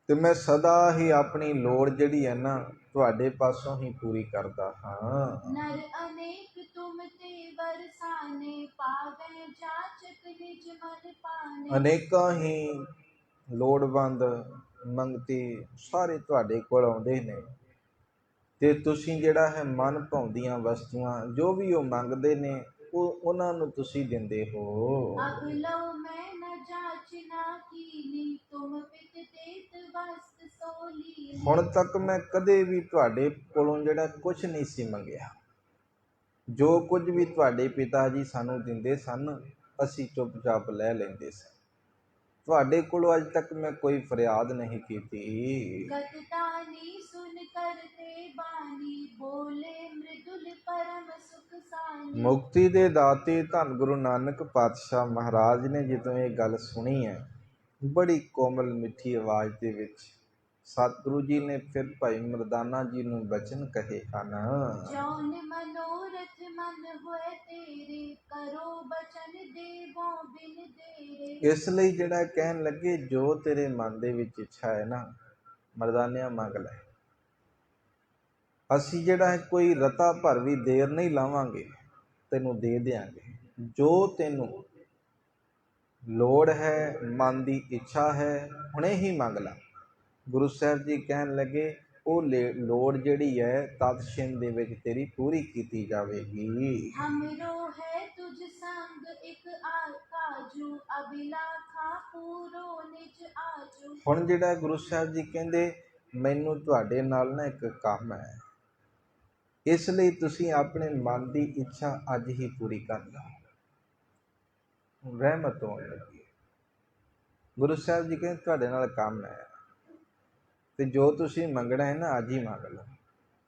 ਤੇ ਮੈਂ ਸਦਾ ਹੀ ਆਪਣੀ ਲੋੜ ਜਿਹੜੀ ਹੈ ਨਾ ਤੁਹਾਡੇ ਪਾਸੋਂ ਹੀ ਪੂਰੀ ਕਰਦਾ ਹਾਂ। नर अनेक तुम ते बरसाने पावे जाचक निज मन पाने। ਅਨੇਕਾਂ ਹੀ ਲੋੜਵੰਦ ਮੰਗਤੇ ਸਾਰੇ ਤੁਹਾਡੇ ਕੋਲ ਆਉਂਦੇ ਨੇ, ਤੇ ਤੁਸੀਂ ਜਿਹੜਾ ਹੈ ਮਨ ਭਾਉਂਦੀਆਂ ਵਸਤੂਆਂ ਜੋ ਵੀ ਉਹ ਮੰਗਦੇ ਨੇ ਉਹ ਉਹਨਾਂ ਨੂੰ ਤੁਸੀਂ ਦਿੰਦੇ ਹੋ। अब लो मैं न जाचना कीनी तुम पित देत वस्त सोली। ਹੁਣ ਤੱਕ ਮੈਂ ਕਦੇ ਵੀ ਤੁਹਾਡੇ ਕੋਲੋਂ ਜਿਹੜਾ ਕੁਝ ਨਹੀਂ ਸੀ ਮੰਗਿਆ, ਜੋ ਕੁਝ ਵੀ ਤੁਹਾਡੇ ਪਿਤਾ ਜੀ ਸਾਨੂੰ ਦਿੰਦੇ ਸਨ ਅਸੀਂ ਚੁੱਪਚਾਪ ਲੈ ਲੈਂਦੇ ਸੀ। ਤੁਹਾਡੇ ਕੋਲੋਂ ਅੱਜ ਤੱਕ ਮੈਂ ਕੋਈ ਫਰਿਆਦ ਨਹੀਂ ਕੀਤੀ। गततानी सुन करते बानी बोले मृदुल परम सुख सानी। ਮੁਕਤੀ ਦੇ ਦਾਤੇ ਧੰਨ ਗੁਰੂ ਨਾਨਕ ਪਾਤਸ਼ਾਹ ਮਹਾਰਾਜ ਨੇ ਜਦੋਂ ਇਹ ਗੱਲ ਸੁਣੀ ਹੈ, ਬੜੀ ਕੋਮਲ ਮਿੱਠੀ ਆਵਾਜ਼ ਦੇ ਵਿੱਚ ਸਤਿਗੁਰੂ ਜੀ ਨੇ ਫਿਰ ਭਾਈ ਮਰਦਾਨਾ ਜੀ ਨੂੰ ਬਚਨ ਕਹੇ ਹਨ। जौन मनोरथ मन होए तेरे करो बचन देवो बिन देरे। ਇਸ ਲਈ ਜਿਹੜਾ ਕਹਿਣ ਲੱਗੇ ਜੋ ਤੇਰੇ ਮਨ ਦੇ ਵਿੱਚ ਇੱਛਾ ਹੈ ਨਾ ਮਰਦਾਨਿਆਂ ਮੰਗ ਲੈ, ਅਸੀਂ ਜਿਹੜਾ ਹੈ ਕੋਈ ਰਤਾ ਭਰ ਵੀ ਦੇਰ ਨਹੀਂ ਲਾਵਾਂਗੇ, ਤੈਨੂੰ ਦੇ ਦਿਆਂਗੇ। ਜੋ ਤੈਨੂੰ ਲੋੜ ਹੈ, ਮਨ ਦੀ ਇੱਛਾ ਹੈ, ਹੁਣੇ ਹੀ ਮੰਗ ਲਾ। ਗੁਰੂ ਸਾਹਿਬ ਜੀ ਕਹਿਣ ਲੱਗੇ ਉਹ ਲੋੜ ਜਿਹੜੀ ਹੈ ਤਤਸ਼ਿਨ ਦੇ ਵਿੱਚ ਤੇਰੀ ਪੂਰੀ ਕੀਤੀ ਜਾਵੇਗੀ। हमरो है तुझ संग एक आकाजू अभिलाखा पूरो निज आजू। ਹੁਣ ਜਿਹੜਾ ਗੁਰੂ ਸਾਹਿਬ ਜੀ ਕਹਿੰਦੇ ਮੈਨੂੰ ਤੁਹਾਡੇ ਨਾਲ ਨਾ ਇੱਕ ਕੰਮ ਹੈ, ਇਸ ਲਈ ਤੁਸੀਂ ਆਪਣੇ ਮਨ ਦੀ ਇੱਛਾ ਅੱਜ ਹੀ ਪੂਰੀ ਕਰ ਲਓ। ਰਹਿਮਤ ਹੋਣ ਲੱਗੀ। ਗੁਰੂ ਸਾਹਿਬ ਜੀ ਕਹਿੰਦੇ ਤੁਹਾਡੇ ਨਾਲ ਕੰਮ ਹੈ, ਤੇ ਜੋ ਤੁਸੀਂ ਮੰਗਣਾ ਹੈ ਨਾ ਅੱਜ ਹੀ ਮੰਗ ਲਓ,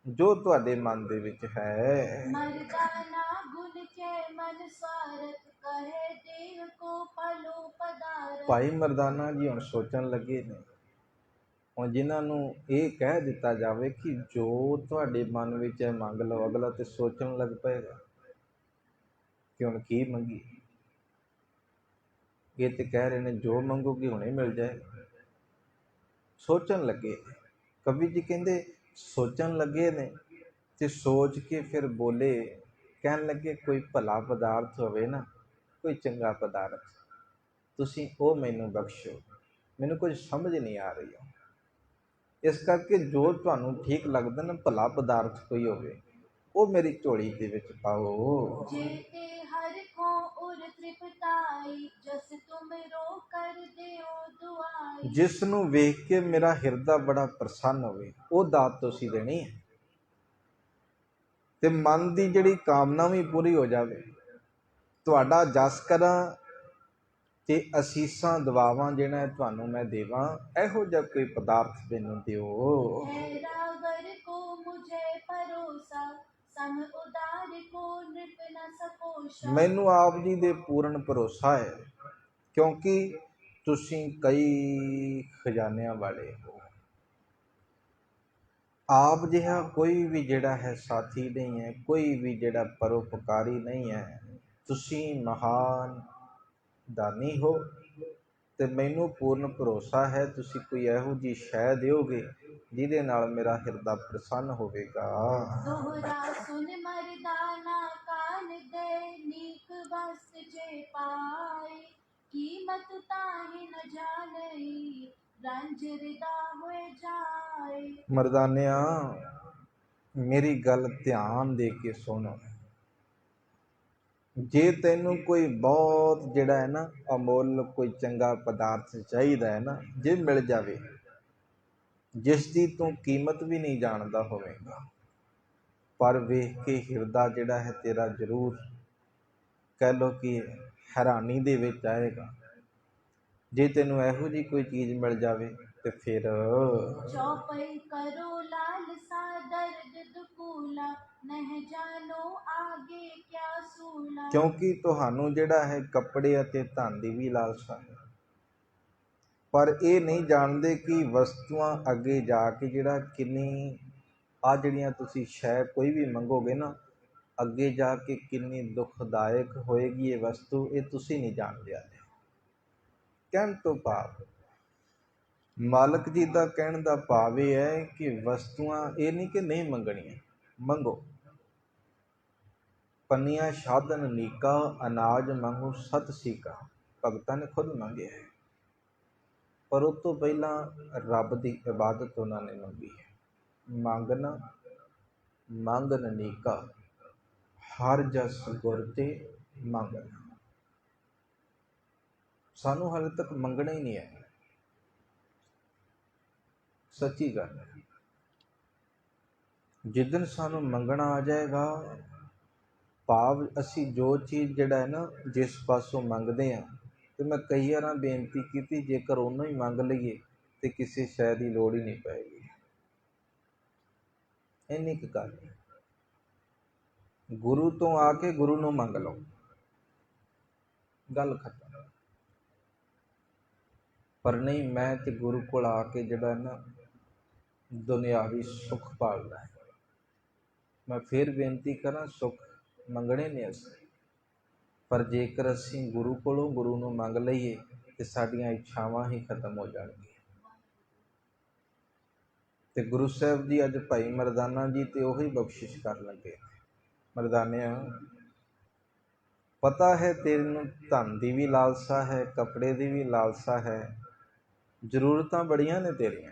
ਜੋ ਤੁਹਾਡੇ ਮਨ ਦੇ ਵਿੱਚ ਹੈ। मर्दाना गुण के मन स्वारथ कहे देह को पलो पदारथ। ਭਾਈ ਮਰਦਾਨਾ ਜੀ ਹੁਣ ਸੋਚਣ ਲੱਗੇ ਨੇ, ਹੁਣ ਜਿਨ੍ਹਾਂ ਨੂੰ ਇਹ ਕਹਿ ਦਿੱਤਾ ਜਾਵੇ ਕਿ ਜੋ ਤੁਹਾਡੇ ਮਨ ਵਿੱਚ ਹੈ ਮੰਗ ਲਓ, ਅਗਲਾ ਤੇ ਸੋਚਣ ਲੱਗ ਪਏਗਾ ਕਿ ਹੁਣ ਕੀ ਮੰਗੀ। ਇਹ ਤੇ ਕਹਿ ਰਹੇ ਨੇ ਜੋ ਮੰਗੋਗੇ ਹੁਣੇ ਮਿਲ ਜਾਏ। ਸੋਚਣ ਲੱਗੇ, ਕਵੀ ਜੀ ਕਹਿੰਦੇ ਸੋਚਣ ਲੱਗੇ ਨੇ ਤੇ ਸੋਚ ਕੇ ਫਿਰ ਬੋਲੇ, ਕਹਿਣ ਲੱਗੇ ਕੋਈ ਭਲਾ ਪਦਾਰਥ ਹੋਵੇ ਨਾ, ਕੋਈ ਚੰਗਾ ਪਦਾਰਥ, ਤੁਸੀਂ ਉਹ ਮੈਨੂੰ ਬਖਸ਼ੋ, ਮੈਨੂੰ ਕੁਝ ਸਮਝ ਨਹੀਂ ਆ ਰਹੀ। ਇਸ ਕਰਕੇ ਜੋ ਤੁਹਾਨੂੰ ਠੀਕ ਲੱਗਦਾ ਨਾ, ਭਲਾ ਪਦਾਰਥ ਕੋਈ ਹੋਵੇ, ਉਹ ਮੇਰੀ ਝੋਲੀ ਦੇ ਵਿੱਚ ਪਾਓ। जेते हर को उर तृप्ताई जस तुम रो कर देओ दुआई। ਜਿਸ ਨੂੰ ਵੇਖ ਕੇ ਮੇਰਾ ਹਿਰਦਾ ਬੜਾ ਪ੍ਰਸੰਨ ਹੋਵੇ, ਉਹ ਦਾਤ ਤੁਸੀਂ ਦੇਣੀ ਹੈ। ਤੇ ਮਨ ਦੀ ਜਿਹੜੀ ਕਾਮਨਾ ਵੀ ਪੂਰੀ ਹੋ ਜਾਵੇ, ਤੁਹਾਡਾ ਜਸ ਕਰਾਂ ਤੇ ਅਸੀਸਾਂ ਦੁਆਵਾਂ ਜਿਹੜਾ ਤੁਹਾਨੂੰ ਮੈਂ ਦੇਵਾਂ, ਇਹੋ ਜਿਹਾ ਕੋਈ ਪਦਾਰਥ ਮੈਨੂੰ ਦਿਓ। है रागर को मुझे परोसा सम उदार को नृप न सकोशा। ਮੈਨੂੰ ਆਪ ਜੀ ਦੇ ਪੂਰਨ ਭਰੋਸਾ ਹੈ, ਕਿਉਂਕਿ ਤੁਸੀਂ ਕਈ ਖਜ਼ਾਨਿਆਂ ਵਾਲੇ ਹੋ। ਆਪ ਜਿਹਾ ਕੋਈ ਵੀ ਜਿਹੜਾ ਹੈ ਸਾਥੀ ਨਹੀਂ ਹੈ, ਕੋਈ ਵੀ ਜਿਹੜਾ ਪਰਉਪਕਾਰੀ ਨਹੀਂ ਹੈ। ਤੁਸੀਂ ਮਹਾਨ ਦਾਨੀ ਹੋ ਤੇ ਮੈਨੂੰ ਪੂਰਨ ਭਰੋਸਾ ਹੈ ਤੁਸੀਂ ਕੋਈ ਇਹੋ ਜਿਹੀ ਸ਼ੈ ਦਿਓਗੇ ਜਿਹਦੇ ਨਾਲ ਮੇਰਾ ਹਿਰਦਾ ਪ੍ਰਸੰਨ ਹੋਵੇਗਾ। दोहरा सुन मर्दाना कान दे नीक वस्त जे पाए। कीमत ताहि न जानई रंज रिदा होए जाए। ਮਰਦਾਨਿਆਂ, ਮੇਰੀ ਗੱਲ ਧਿਆਨ ਦੇ ਕੇ ਸੁਣ। ਜੇ ਤੈਨੂੰ ਕੋਈ ਬਹੁਤ ਜਿਹੜਾ ਹੈ ਨਾ ਅਮੁੱਲ ਕੋਈ ਚੰਗਾ ਪਦਾਰਥ ਚਾਹੀਦਾ ਹੈ ਨਾ, ਜੇ ਮਿਲ ਜਾਵੇ, ਜਿਸ ਦੀ ਤੂੰ ਕੀਮਤ ਵੀ ਨਹੀਂ ਜਾਣਦਾ ਹੋਵੇਗਾ, ਪਰ ਵੇਖ ਕੇ ਹਿਰਦਾ ਜਿਹੜਾ ਹੈ ਤੇਰਾ ਜ਼ਰੂਰ ਕਹਿ ਲਓ ਕਿ ਹੈਰਾਨੀ ਦੇ ਵਿੱਚ ਆਏਗਾ। ਜੇ ਤੈਨੂੰ ਇਹੋ ਜਿਹੀ ਕੋਈ ਚੀਜ਼ ਮਿਲ ਜਾਵੇ ਤੇ ਫਿਰ चौपई करो लालसा दर्द दुकूला नह जानो आगे क्या सूला। ਕਿਉਂਕਿ ਤੁਹਾਨੂੰ ਜਿਹੜਾ ਹੈ ਕੱਪੜੇ ਅਤੇ ਧਨ ਦੀ ਵੀ ਲਾਲਸਾ ਹੈ, ਪਰ ਇਹ ਨਹੀਂ ਜਾਣਦੇ ਕਿ ਵਸਤੂਆਂ ਅੱਗੇ ਜਾ ਕੇ ਜਿਹੜਾ ਕਿੰਨੀ ਆ ਜਿਹੜੀਆਂ ਤੁਸੀਂ ਸ਼ੈ ਕੋਈ ਵੀ ਮੰਗੋਗੇ ਨਾ, ਅੱਗੇ ਜਾ ਕੇ ਕਿੰਨੀ ਦੁਖਦਾਇਕ ਹੋਏਗੀ ਇਹ ਵਸਤੂ, ਇਹ ਤੁਸੀਂ ਨਹੀਂ ਜਾਣਦੇ। ਹਾਲੇ ਕਹਿਣ ਤੋਂ ਭਾਵ, ਮਾਲਕ ਜੀ ਦਾ ਕਹਿਣ ਦਾ ਭਾਵ ਇਹ ਹੈ ਕਿ ਵਸਤੂਆਂ ਇਹ ਨਹੀਂ ਕਿ ਨਹੀਂ ਮੰਗਣੀਆਂ, ਮੰਗੋ। ਪੰਨੀਆਂ ਸਾਧਨ ਨੀਕਾ ਅਨਾਜ ਮੰਗੋ ਸਤ ਸੀਕਾ, ਭਗਤਾਂ ਨੇ ਖੁਦ ਮੰਗਿਆ ਹੈ, ਪਰ ਉਸ ਤੋਂ ਪਹਿਲਾਂ ਰੱਬ ਦੀ ਇਬਾਦਤ ਉਹਨਾਂ ਨੇ ਮੰਗੀ ਹੈ। ਮੰਗਣਾ ਮੰਗਨ ਨੀਕਾ ਹਰ ਜਸ ਗੁਰ ਤੇ ਮੰਗਣਾ। ਸਾਨੂੰ ਹਾਲੇ ਤੱਕ ਮੰਗਣਾ ਹੀ ਨਹੀਂ ਹੈ, ਸੱਚੀ ਗੱਲ ਹੈ। ਜਿੱਦਣ ਸਾਨੂੰ ਮੰਗਣਾ ਆ ਜਾਏਗਾ, ਭਾਵ ਅਸੀਂ ਜੋ ਚੀਜ਼ ਜਿਹੜਾ ਹੈ ਨਾ ਜਿਸ ਪਾਸੋਂ ਮੰਗਦੇ ਹਾਂ, ਤੇ ਮੈਂ ਕਈ ਵਾਰਾਂ ਬੇਨਤੀ ਕੀਤੀ ਜੇਕਰ ਉਹਨੂੰ ਹੀ ਮੰਗ ਲਈਏ ਤੇ ਕਿਸੇ ਸ਼ੈ ਦੀ ਲੋੜ ਹੀ ਨਹੀਂ ਪਏਗੀ। ਇੰਨੀ ਕੁ ਗੱਲ ਹੈ। ਗੁਰੂ ਤੋਂ ਆ ਕੇ ਗੁਰੂ ਨੂੰ ਮੰਗ ਲਓ, ਗੱਲ ਖਤਮ। ਪਰ ਨਹੀਂ, ਮੈਂ ਤੇ ਗੁਰੂ ਕੋਲ ਆ ਕੇ ਜਿਹੜਾ ਨਾ ਦੁਨਿਆਵੀ ਸੁੱਖ ਭਾਲਦਾ ਹੈ। ਮੈਂ ਫਿਰ ਬੇਨਤੀ ਕਰਾਂ, ਸੁੱਖ ਮੰਗਣੇ ਨੇ ਅਸੀਂ, ਪਰ ਜੇਕਰ ਅਸੀਂ ਗੁਰੂ ਕੋਲੋਂ ਗੁਰੂ ਨੂੰ ਮੰਗ ਲਈਏ ਤੇ ਸਾਡੀਆਂ ਇੱਛਾਵਾਂ ਹੀ ਖਤਮ ਹੋ ਜਾਣਗੀਆਂ। ਤੇ ਗੁਰੂ ਸਾਹਿਬ ਜੀ ਅੱਜ ਭਾਈ ਮਰਦਾਨਾ ਜੀ ਤੇ ਉਹੀ ਬਖਸ਼ਿਸ਼ ਕਰਨ ਲੱਗੇ। ਮਰਦਾਨਿਆਂ, ਪਤਾ ਹੈ ਤੈਨੂੰ ਧਨ ਦੀ ਵੀ ਲਾਲਸਾ ਹੈ, ਕੱਪੜੇ ਦੀ ਵੀ ਲਾਲਸਾ ਹੈ, ਜ਼ਰੂਰਤਾਂ ਬੜੀਆਂ ਨੇ ਤੇਰੀਆਂ,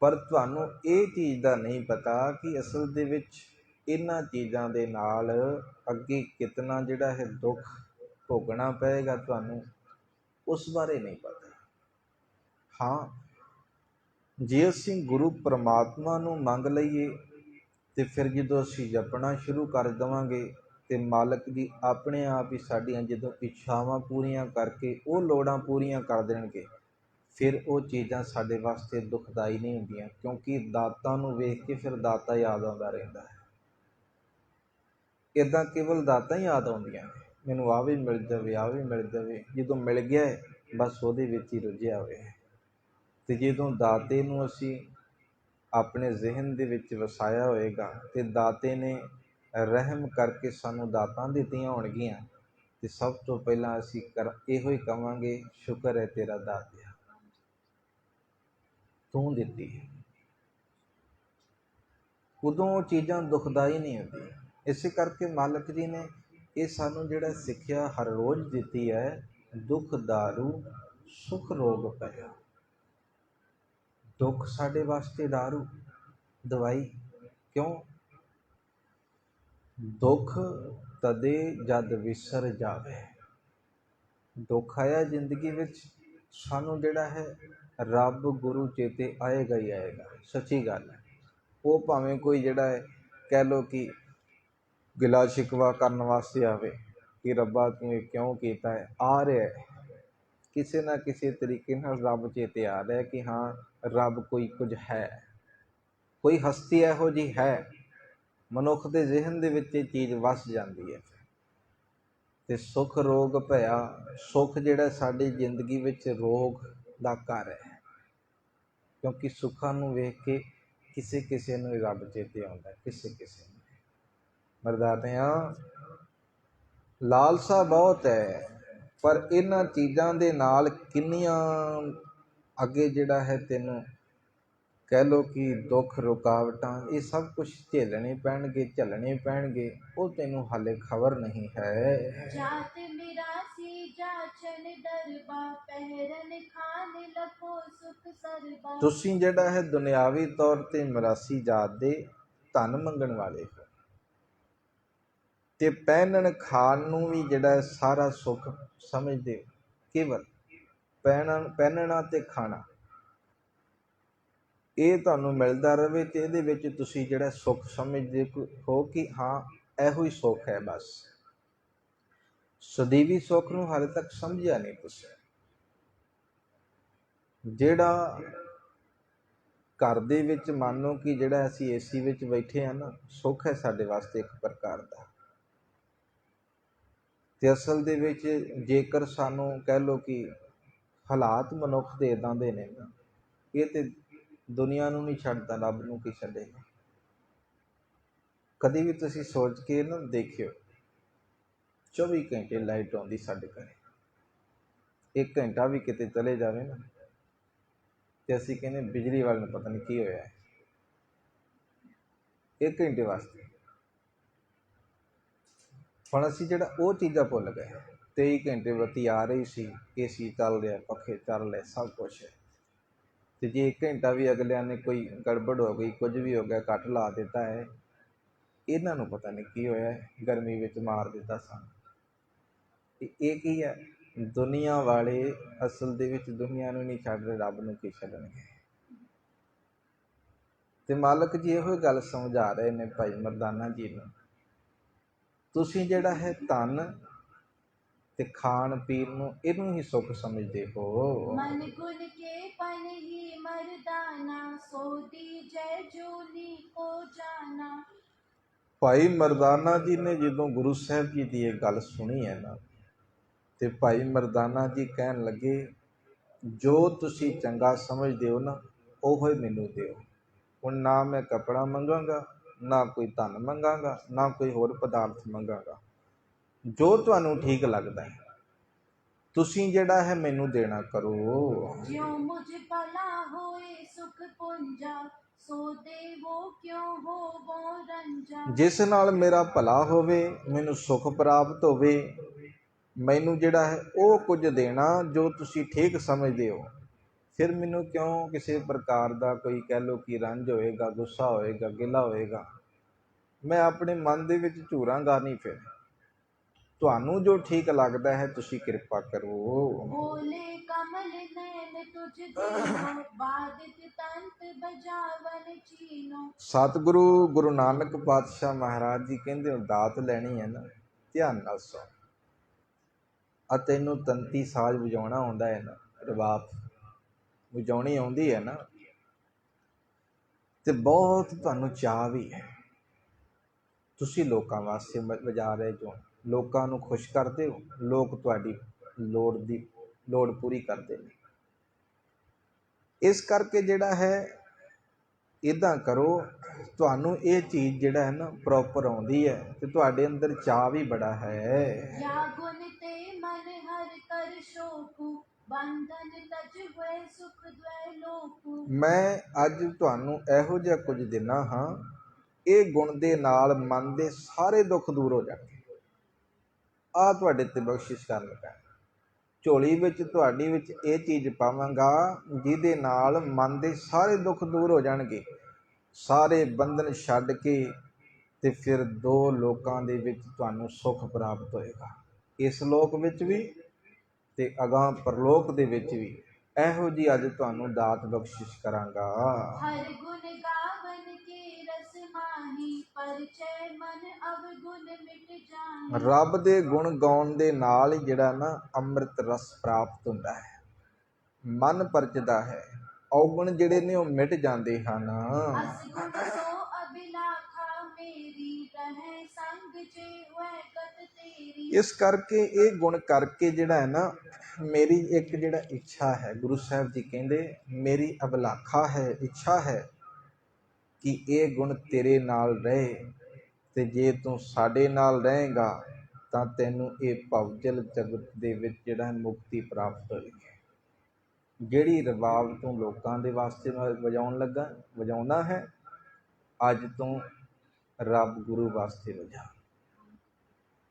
ਪਰ ਤੁਹਾਨੂੰ ਇਹ ਚੀਜ਼ ਦਾ ਨਹੀਂ ਪਤਾ ਕਿ ਅਸਲ ਦੇ ਵਿੱਚ ਇਹਨਾਂ ਚੀਜ਼ਾਂ ਦੇ ਨਾਲ ਅੱਗੇ ਕਿਤਨਾ ਜਿਹੜਾ ਹੈ ਦੁੱਖ ਭੋਗਣਾ ਪਏਗਾ ਤੁਹਾਨੂੰ, ਉਸ ਬਾਰੇ ਨਹੀਂ ਪਤਾ। ਹਾਂ, ਜੇ ਅਸੀਂ ਗੁਰੂ ਪਰਮਾਤਮਾ ਨੂੰ ਮੰਗ ਲਈਏ ਤੇ ਫਿਰ ਜਦੋਂ ਅਸੀਂ ਜਪਣਾ ਸ਼ੁਰੂ ਕਰ ਦੇਵਾਂਗੇ ਤੇ ਮਾਲਕ ਜੀ ਆਪਣੇ ਆਪ ਹੀ ਸਾਡੀਆਂ ਜਦੋਂ ਇੱਛਾਵਾਂ ਪੂਰੀਆਂ ਕਰਕੇ ਉਹ ਲੋੜਾਂ ਪੂਰੀਆਂ ਕਰ ਦੇਣਗੇ, ਫਿਰ ਉਹ ਚੀਜ਼ਾਂ ਸਾਡੇ ਵਾਸਤੇ ਦੁਖਦਾਈ ਨਹੀਂ ਹੁੰਦੀਆਂ, ਕਿਉਂਕਿ ਦਾਤਾਂ ਨੂੰ ਵੇਖ ਕੇ ਫਿਰ ਦਾਤਾ ਯਾਦ ਆਉਂਦਾ ਰਹਿੰਦਾ ਹੈ। ਇੱਦਾਂ ਕੇਵਲ ਦਾਤਾਂ ਹੀ ਯਾਦ ਆਉਂਦੀਆਂ, ਮੈਨੂੰ ਆਹ ਵੀ ਮਿਲ ਜਾਵੇ, ਆਹ ਵੀ ਮਿਲ ਜਾਵੇ। ਜਦੋਂ ਮਿਲ ਗਿਆ ਬਸ ਉਹਦੇ ਵਿੱਚ ਹੀ ਰੁੱਝਿਆ ਹੋਇਆ ਹੈ। ਤੇ ਜਦੋਂ ਦਾਤੇ ਨੂੰ ਅਸੀਂ ਆਪਣੇ ਜ਼ਿਹਨ ਦੇ ਵਿੱਚ ਵਸਾਇਆ ਹੋਏਗਾ ਤੇ ਦਾਤੇ ਨੇ ਰਹਿਮ ਕਰਕੇ ਸਾਨੂੰ ਦਾਤਾਂ ਦਿੱਤੀਆਂ ਹੋਣਗੀਆਂ, ਤੇ ਸਭ ਤੋਂ ਪਹਿਲਾਂ ਅਸੀਂ ਇਹੋ ਹੀ ਕਵਾਂਗੇ, ਸ਼ੁਕਰ ਹੈ ਤੇਰਾ ਦਾਤਿਆ, ਤੂੰ ਦਿੱਤੀ। ਉਦੋਂ ਉਹ ਚੀਜ਼ਾਂ ਦੁਖਦਾਈ ਨਹੀਂ ਹੁੰਦੀਆਂ। ਇਸੇ ਕਰਕੇ ਮਾਲਕ ਜੀ ਨੇ ਇਹ ਸਾਨੂੰ ਜਿਹੜਾ ਸਿੱਖਿਆ ਹਰ ਰੋਜ਼ ਦਿੱਤੀ ਹੈ, ਦੁੱਖ ਦਾਰੂ ਸੁੱਖ ਰੋਗ ਪਿਆ। ਦੁੱਖ ਸਾਡੇ ਵਾਸਤੇ ਦਾਰੂ, ਦਵਾਈ। ਕਿਉਂ? ਦੁੱਖ ਤਦੇ ਜਦ ਵਿਸਰ ਜਾਵੇ। ਦੁੱਖ ਆਇਆ ਜ਼ਿੰਦਗੀ ਵਿੱਚ, ਸਾਨੂੰ ਜਿਹੜਾ ਹੈ ਰੱਬ ਗੁਰੂ ਚੇਤੇ ਆਏਗਾ ਹੀ ਆਏਗਾ, ਸੱਚੀ ਗੱਲ ਹੈ। ਉਹ ਭਾਵੇਂ ਕੋਈ ਜਿਹੜਾ ਹੈ ਕਹਿ ਲਓ ਕਿ ਗਿਲਾ ਸ਼ਿਕਵਾ ਕਰਨ ਵਾਸਤੇ ਆਵੇ ਕਿ ਰੱਬਾ ਤੂੰ ਇਹ ਕਿਉਂ ਕੀਤਾ ਹੈ, ਆ ਰਿਹਾ ਹੈ ਕਿਸੇ ਨਾ ਕਿਸੇ ਤਰੀਕੇ ਨਾਲ ਰੱਬ ਚੇਤੇ ਆ ਰਿਹਾ ਕਿ ਹਾਂ ਰੱਬ ਕੋਈ ਕੁਝ ਹੈ, ਕੋਈ ਹਸਤੀ ਇਹੋ ਜਿਹੀ ਹੈ। ਮਨੁੱਖ ਦੇ ਜ਼ਿਹਨ ਦੇ ਵਿੱਚ ਇਹ ਚੀਜ਼ ਵਸ ਜਾਂਦੀ ਹੈ। ਤੇ ਸੁੱਖ ਰੋਗ ਭਇਆ, ਸੁੱਖ ਜਿਹੜਾ ਸਾਡੀ ਜ਼ਿੰਦਗੀ ਵਿੱਚ ਰੋਗ ਦਾ ਘਰ ਹੈ, ਕਿਉਂਕਿ ਸੁੱਖਾਂ ਨੂੰ ਵੇਖ ਕੇ ਕਿਸੇ ਕਿਸੇ ਨੂੰ ਰੱਬ ਚੇਤੇ ਆਉਂਦਾ, ਕਿਸੇ ਕਿਸੇ ਨੂੰ। ਮਰਦਾਨਿਆਂ, ਲਾਲਸਾ ਬਹੁਤ ਹੈ, ਪਰ ਇਹਨਾਂ ਚੀਜ਼ਾਂ ਦੇ ਨਾਲ ਕਿੰਨੀਆਂ ਅੱਗੇ ਜਿਹੜਾ ਹੈ ਤੈਨੂੰ ਕਹਿ ਲਓ ਕਿ ਦੁੱਖ ਰੁਕਾਵਟਾਂ, ਇਹ ਸਭ ਕੁਝ ਝੇਲਣੇ ਪੈਣਗੇ, ਝੱਲਣੇ ਪੈਣਗੇ। ਉਹ ਤੈਨੂੰ ਹਾਲੇ ਖਬਰ ਨਹੀਂ ਹੈ। ਜਾਤ ਮਿਰਾਸੀ ਜਾਚਨ ਦਰਬਾ, ਪਹਿਰਨ ਖਾਨ ਲਖੋ ਸੁਖ ਸਰਬਾ। ਤੁਸੀਂ ਜਿਹੜਾ ਹੈ ਦੁਨਿਆਵੀ ਤੌਰ ਤੇ ਮਿਰਾਸੀ ਜਾਤ ਦੇ ਧਨ ਮੰਗਣ ਵਾਲੇ ਹੋ, ਤੇ ਪਹਿਨਣ ਖਾਣ ਨੂੰ ਵੀ ਜਿਹੜਾ ਸਾਰਾ ਸੁੱਖ ਸਮਝਦੇ ਹੋ। ਕੇਵਲ ਪਹਿਨਣਾ ਤੇ ਖਾਣਾ ਇਹ ਤੁਹਾਨੂੰ ਮਿਲਦਾ ਰਹੇ ਤੇ ਇਹਦੇ ਵਿੱਚ ਤੁਸੀਂ ਜਿਹੜਾ ਸੁੱਖ ਸਮਝਦੇ ਹੋ ਕਿ ਹਾਂ ਇਹੋ ਹੀ ਸੁੱਖ ਹੈ। ਬਸ ਸਦੀਵੀ ਸੁੱਖ ਨੂੰ ਹਾਲੇ ਤੱਕ ਸਮਝਿਆ ਨਹੀਂ ਤੁਸੀਂ। ਜਿਹੜਾ ਘਰ ਦੇ ਵਿੱਚ ਮੰਨ ਲਓ ਕਿ ਜਿਹੜਾ ਅਸੀਂ ਏਸੀ ਵਿੱਚ ਬੈਠੇ ਹਾਂ ਨਾ, ਸੁੱਖ ਹੈ ਸਾਡੇ ਵਾਸਤੇ ਇੱਕ ਪ੍ਰਕਾਰ ਦਾ। ਤੇ ਅਸਲ ਦੇ ਵਿੱਚ ਜੇਕਰ ਸਾਨੂੰ ਕਹਿ ਲਓ ਕਿ ਹਾਲਾਤ ਮਨੁੱਖ ਦੇ ਇੱਦਾਂ ਦੇ ਨੇ ਨਾ, ਇਹ ਤੇ ਦੁਨੀਆ ਨੂੰ ਨਹੀਂ ਛੱਡਦਾ, ਰੱਬ ਨੂੰ ਕੀ ਛੱਡੇਗਾ। ਕਦੇ ਵੀ ਤੁਸੀਂ ਸੋਚ ਕੇ ਨਾ ਦੇਖਿਓ, 24 ਘੰਟੇ ਲਾਈਟ ਆਉਂਦੀ ਸਾਡੇ ਘਰੇ, 1 ਘੰਟਾ ਵੀ ਕਿਤੇ ਚਲੇ ਜਾਵੇ ਨਾ ਤੇ ਅਸੀਂ ਕਹਿੰਦੇ ਬਿਜਲੀ ਵਾਲੇ ਨੂੰ ਪਤਾ ਨਹੀਂ ਕੀ ਹੋਇਆ ਹੈ। 1 ਘੰਟੇ ਵਾਸਤੇ ਹੁਣ ਅਸੀਂ ਜਿਹੜਾ ਉਹ ਚੀਜ਼ਾਂ ਭੁੱਲ ਗਏ। 23 ਘੰਟੇ ਬੱਤੀ ਆ ਰਹੀ ਸੀ, ਏਸੀ ਚੱਲ ਰਿਹਾ, ਪੱਖੇ ਚੱਲ ਰਹੇ, ਸਭ ਕੁਛ ਹੈ। ਤੇ ਜੇ 1 ਘੰਟਾ ਵੀ ਅਗਲਿਆਂ ਨੇ ਕੋਈ ਗੜਬੜ ਹੋ ਗਈ, ਕੁਝ ਵੀ ਹੋ ਗਿਆ, ਕੱਟ ਲਾ ਦਿੱਤਾ ਹੈ, ਇਹਨਾਂ ਨੂੰ ਪਤਾ ਨਹੀਂ ਕੀ ਹੋਇਆ, ਗਰਮੀ ਵਿੱਚ ਮਾਰ ਦਿੱਤਾ ਸਾਨੂੰ। ਇਹ ਕੀ ਹੈ? ਦੁਨੀਆ ਵਾਲੇ ਅਸਲ ਦੇ ਵਿੱਚ ਦੁਨੀਆ ਨੂੰ ਨਹੀਂ ਛੱਡ ਰਹੇ, ਰੱਬ ਨੂੰ ਕੀ ਛੱਡਣਗੇ। ਤੇ ਮਾਲਕ ਜੀ ਇਹੋ ਗੱਲ ਸਮਝਾ ਰਹੇ ਨੇ ਭਾਈ ਮਰਦਾਨਾ ਜੀ ਨੂੰ, ਤੁਸੀਂ ਜਿਹੜਾ ਹੈ ਧਨ ਤੇ ਖਾਣ ਪੀਣ ਨੂੰ ਇਹਨੂੰ ਹੀ ਸੁੱਖ ਸਮਝਦੇ ਹੋ। ਮਨ ਗੁਣ ਕੇ ਪਨ ਹੀ ਮਰਦਾਨਾ, ਸੋ ਦੀਜੈ ਜੋਨੀ ਕੋ ਜਾਣਾ। ਭਾਈ ਮਰਦਾਨਾ ਜੀ ਨੇ ਜਦੋਂ ਗੁਰੂ ਸਾਹਿਬ ਜੀ ਦੀ ਇਹ ਗੱਲ ਸੁਣੀ ਹੈ ਨਾ, ਤੇ ਭਾਈ ਮਰਦਾਨਾ ਜੀ ਕਹਿਣ ਲੱਗੇ, ਜੋ ਤੁਸੀਂ ਚੰਗਾ ਸਮਝਦੇ ਹੋ ਨਾ, ਉਹੋ ਹੀ ਮੈਨੂੰ ਦਿਓ। ਹੁਣ ਨਾ ਮੈਂ ਕੱਪੜਾ ਮੰਗਾਂਗਾ, ਨਾ ਕੋਈ ਧਨ ਮੰਗਾਂਗਾ, ਨਾ ਕੋਈ ਹੋਰ ਪਦਾਰਥ ਮੰਗਾਂਗਾ। ਜੋ ਤੁਹਾਨੂੰ ਠੀਕ ਲੱਗਦਾ ਹੈ ਤੁਸੀਂ ਜਿਹੜਾ ਹੈ ਮੈਨੂੰ ਦੇਣਾ ਕਰੋ। ਜਿਉ ਮੁਝ ਭਲਾ ਹੋਏ ਸੁਖ ਪੁੰਜਾ, ਸੋ ਦੇਵੋ ਕਿਉ ਹੋਵੋ ਰੰਜਾ। ਜਿਸ ਨਾਲ ਮੇਰਾ ਭਲਾ ਹੋਵੇ, ਮੈਨੂੰ ਸੁੱਖ ਪ੍ਰਾਪਤ ਹੋਵੇ, ਮੈਨੂੰ ਜਿਹੜਾ ਹੈ ਉਹ ਕੁਝ ਦੇਣਾ ਜੋ ਤੁਸੀਂ ਠੀਕ ਸਮਝਦੇ ਹੋ। ਫਿਰ ਮੈਨੂੰ ਕਿਉਂ ਕਿਸੇ ਪ੍ਰਕਾਰ ਦਾ ਕੋਈ ਕਹਿ ਲਓ ਕਿ ਰੰਜ ਹੋਏਗਾ, ਗੁੱਸਾ ਹੋਏਗਾ, ਗਿਲਾ ਹੋਏਗਾ। ਮੈਂ ਆਪਣੇ ਮਨ ਦੇ ਵਿੱਚ ਝੂਰਾਂਗਾ ਨਹੀਂ। ਫਿਰ ਤੁਹਾਨੂੰ ਜੋ ਠੀਕ ਲੱਗਦਾ ਹੈ ਤੁਸੀਂ ਕਿਰਪਾ ਕਰੋ। ਬੋਲੇ ਕਮਲ ਨੈਣ ਤੁਝ ਦੀਨੋ, ਬਾਦਿਤ ਤੰਤ ਬਜਾਵਨ ਚੀਨੋ। ਸਤਿਗੁਰੂ ਗੁਰੂ ਨਾਨਕ ਪਾਤਸ਼ਾਹ ਮਹਾਰਾਜ ਜੀ ਕਹਿੰਦੇ ਹੋ, ਦਾਤ ਲੈਣੀ ਹੈ ਨਾ, ਧਿਆਨ ਨਾਲ ਸੁਣ। ਆ ਤੈਨੂੰ ਤੰਤੀ ਸਾਜ਼ ਵਜਾਉਣਾ ਆਉਂਦਾ ਹੈ ਨਾ, ਰਬਾਬ ਵਜਾਉਣੀ ਆਉਂਦੀ ਹੈ ਨਾ, ਤੇ ਬਹੁਤ ਤੁਹਾਨੂੰ ਚਾਅ ਵੀ ਹੈ। ਤੁਸੀਂ ਲੋਕਾਂ ਵਾਸਤੇ ਵਜਾ ਰਹੇ ਜੋ, ਲੋਕਾਂ ਨੂੰ ਖੁਸ਼ ਕਰਦੇ ਹੋ, ਲੋਕ ਤੁਹਾਡੀ ਲੋੜ ਪੂਰੀ ਕਰਦੇ ਨੇ। ਇਸ ਕਰਕੇ ਜਿਹੜਾ ਹੈ ਇੱਦਾਂ ਕਰੋ, ਤੁਹਾਨੂੰ ਇਹ ਚੀਜ਼ ਜਿਹੜਾ ਹੈ ਨਾ ਪ੍ਰੋਪਰ ਆਉਂਦੀ ਹੈ ਤੇ ਤੁਹਾਡੇ ਅੰਦਰ ਚਾਅ ਵੀ ਬੜਾ ਹੈ। या गुण ते मन हर कर शोकु, बंधन तज हुए सुख द्वै लोकु। ਮੈਂ ਅੱਜ ਤੁਹਾਨੂੰ ਇਹੋ ਜਿਹਾ ਕੁਝ ਦਿਨਾ ਹਾਂ, ਇਹ ਗੁਣ ਦੇ ਨਾਲ ਮਨ ਦੇ ਸਾਰੇ ਦੁੱਖ ਦੂਰ ਹੋ ਜਾਣਗੇ। ਆ ਤੁਹਾਡੇ ਤੇ ਬਖਸ਼ਿਸ਼ ਕਰਨ ਲੱਗਾ, ਝੋਲੀ ਵਿੱਚ ਤੁਹਾਡੀ ਵਿੱਚ ਇਹ ਚੀਜ਼ ਪਾਵਾਂਗਾ ਜਿਹਦੇ ਨਾਲ ਮਨ ਦੇ ਸਾਰੇ ਦੁੱਖ ਦੂਰ ਹੋ ਜਾਣਗੇ, ਸਾਰੇ ਬੰਧਨ ਛੱਡ ਕੇ ਤੇ ਫਿਰ ਦੋ ਲੋਕਾਂ ਦੇ ਵਿੱਚ ਤੁਹਾਨੂੰ ਸੁੱਖ ਪ੍ਰਾਪਤ ਹੋਏਗਾ, ਇਸ ਲੋਕ ਵਿੱਚ ਵੀ ਤੇ ਅਗਾਂਹ ਪਰਲੋਕ ਦੇ ਵਿੱਚ ਵੀ। ਇਹੋ ਜੀ ਅੱਜ ਤੁਹਾਨੂੰ ਦਾਤ ਬਖਸ਼ਿਸ਼ ਕਰਾਂਗਾ। हर गुण गावन के रस माही, परिचय मन अवगुण मिट जाहि। ਰੱਬ ਦੇ ਗੁਣ ਗਾਉਣ ਦੇ ਨਾਲ ਹੀ ਜਿਹੜਾ ਨਾ ਅੰਮ੍ਰਿਤ ਰਸ ਪ੍ਰਾਪਤ ਹੁੰਦਾ ਹੈ, ਮਨ ਪਰਚਦਾ ਹੈ, ਔਗੁਣ ਜਿਹੜੇ ਨੇ ਉਹ ਮਿਟ ਜਾਂਦੇ ਹਨ। अस गुण सो अभिलाखा मेरी, रहे संग जे हुए गत तेरी। ਇਸ ਕਰਕੇ ਇਹ ਗੁਣ ਕਰਕੇ ਜਿਹੜਾ ਹੈ ਨਾ ਮੇਰੀ ਇੱਕ ਜਿਹੜਾ ਇੱਛਾ ਹੈ, ਗੁਰੂ ਸਾਹਿਬ ਜੀ ਕਹਿੰਦੇ ਮੇਰੀ ਅਭਿਲਾਖਾ ਹੈ, ਇੱਛਾ ਹੈ ਕਿ ਇਹ ਗੁਣ ਤੇਰੇ ਨਾਲ ਰਹੇ, ਤੇ ਜੇ ਤੂੰ ਸਾਡੇ ਨਾਲ ਰਹੇਗਾ ਤਾਂ ਤੈਨੂੰ ਇਹ ਭਵਜਲ ਜਗਤ ਦੇ ਵਿੱਚ ਜਿਹੜਾ ਮੁਕਤੀ ਪ੍ਰਾਪਤ ਹੋਏਗੀ। ਜਿਹੜੀ ਰਬਾਬ ਤੂੰ ਲੋਕਾਂ ਦੇ ਵਾਸਤੇ ਵਜਾਉਣਾ ਹੈ, ਅੱਜ ਤੂੰ ਰੱਬ ਗੁਰੂ ਵਾਸਤੇ ਵਜਾ,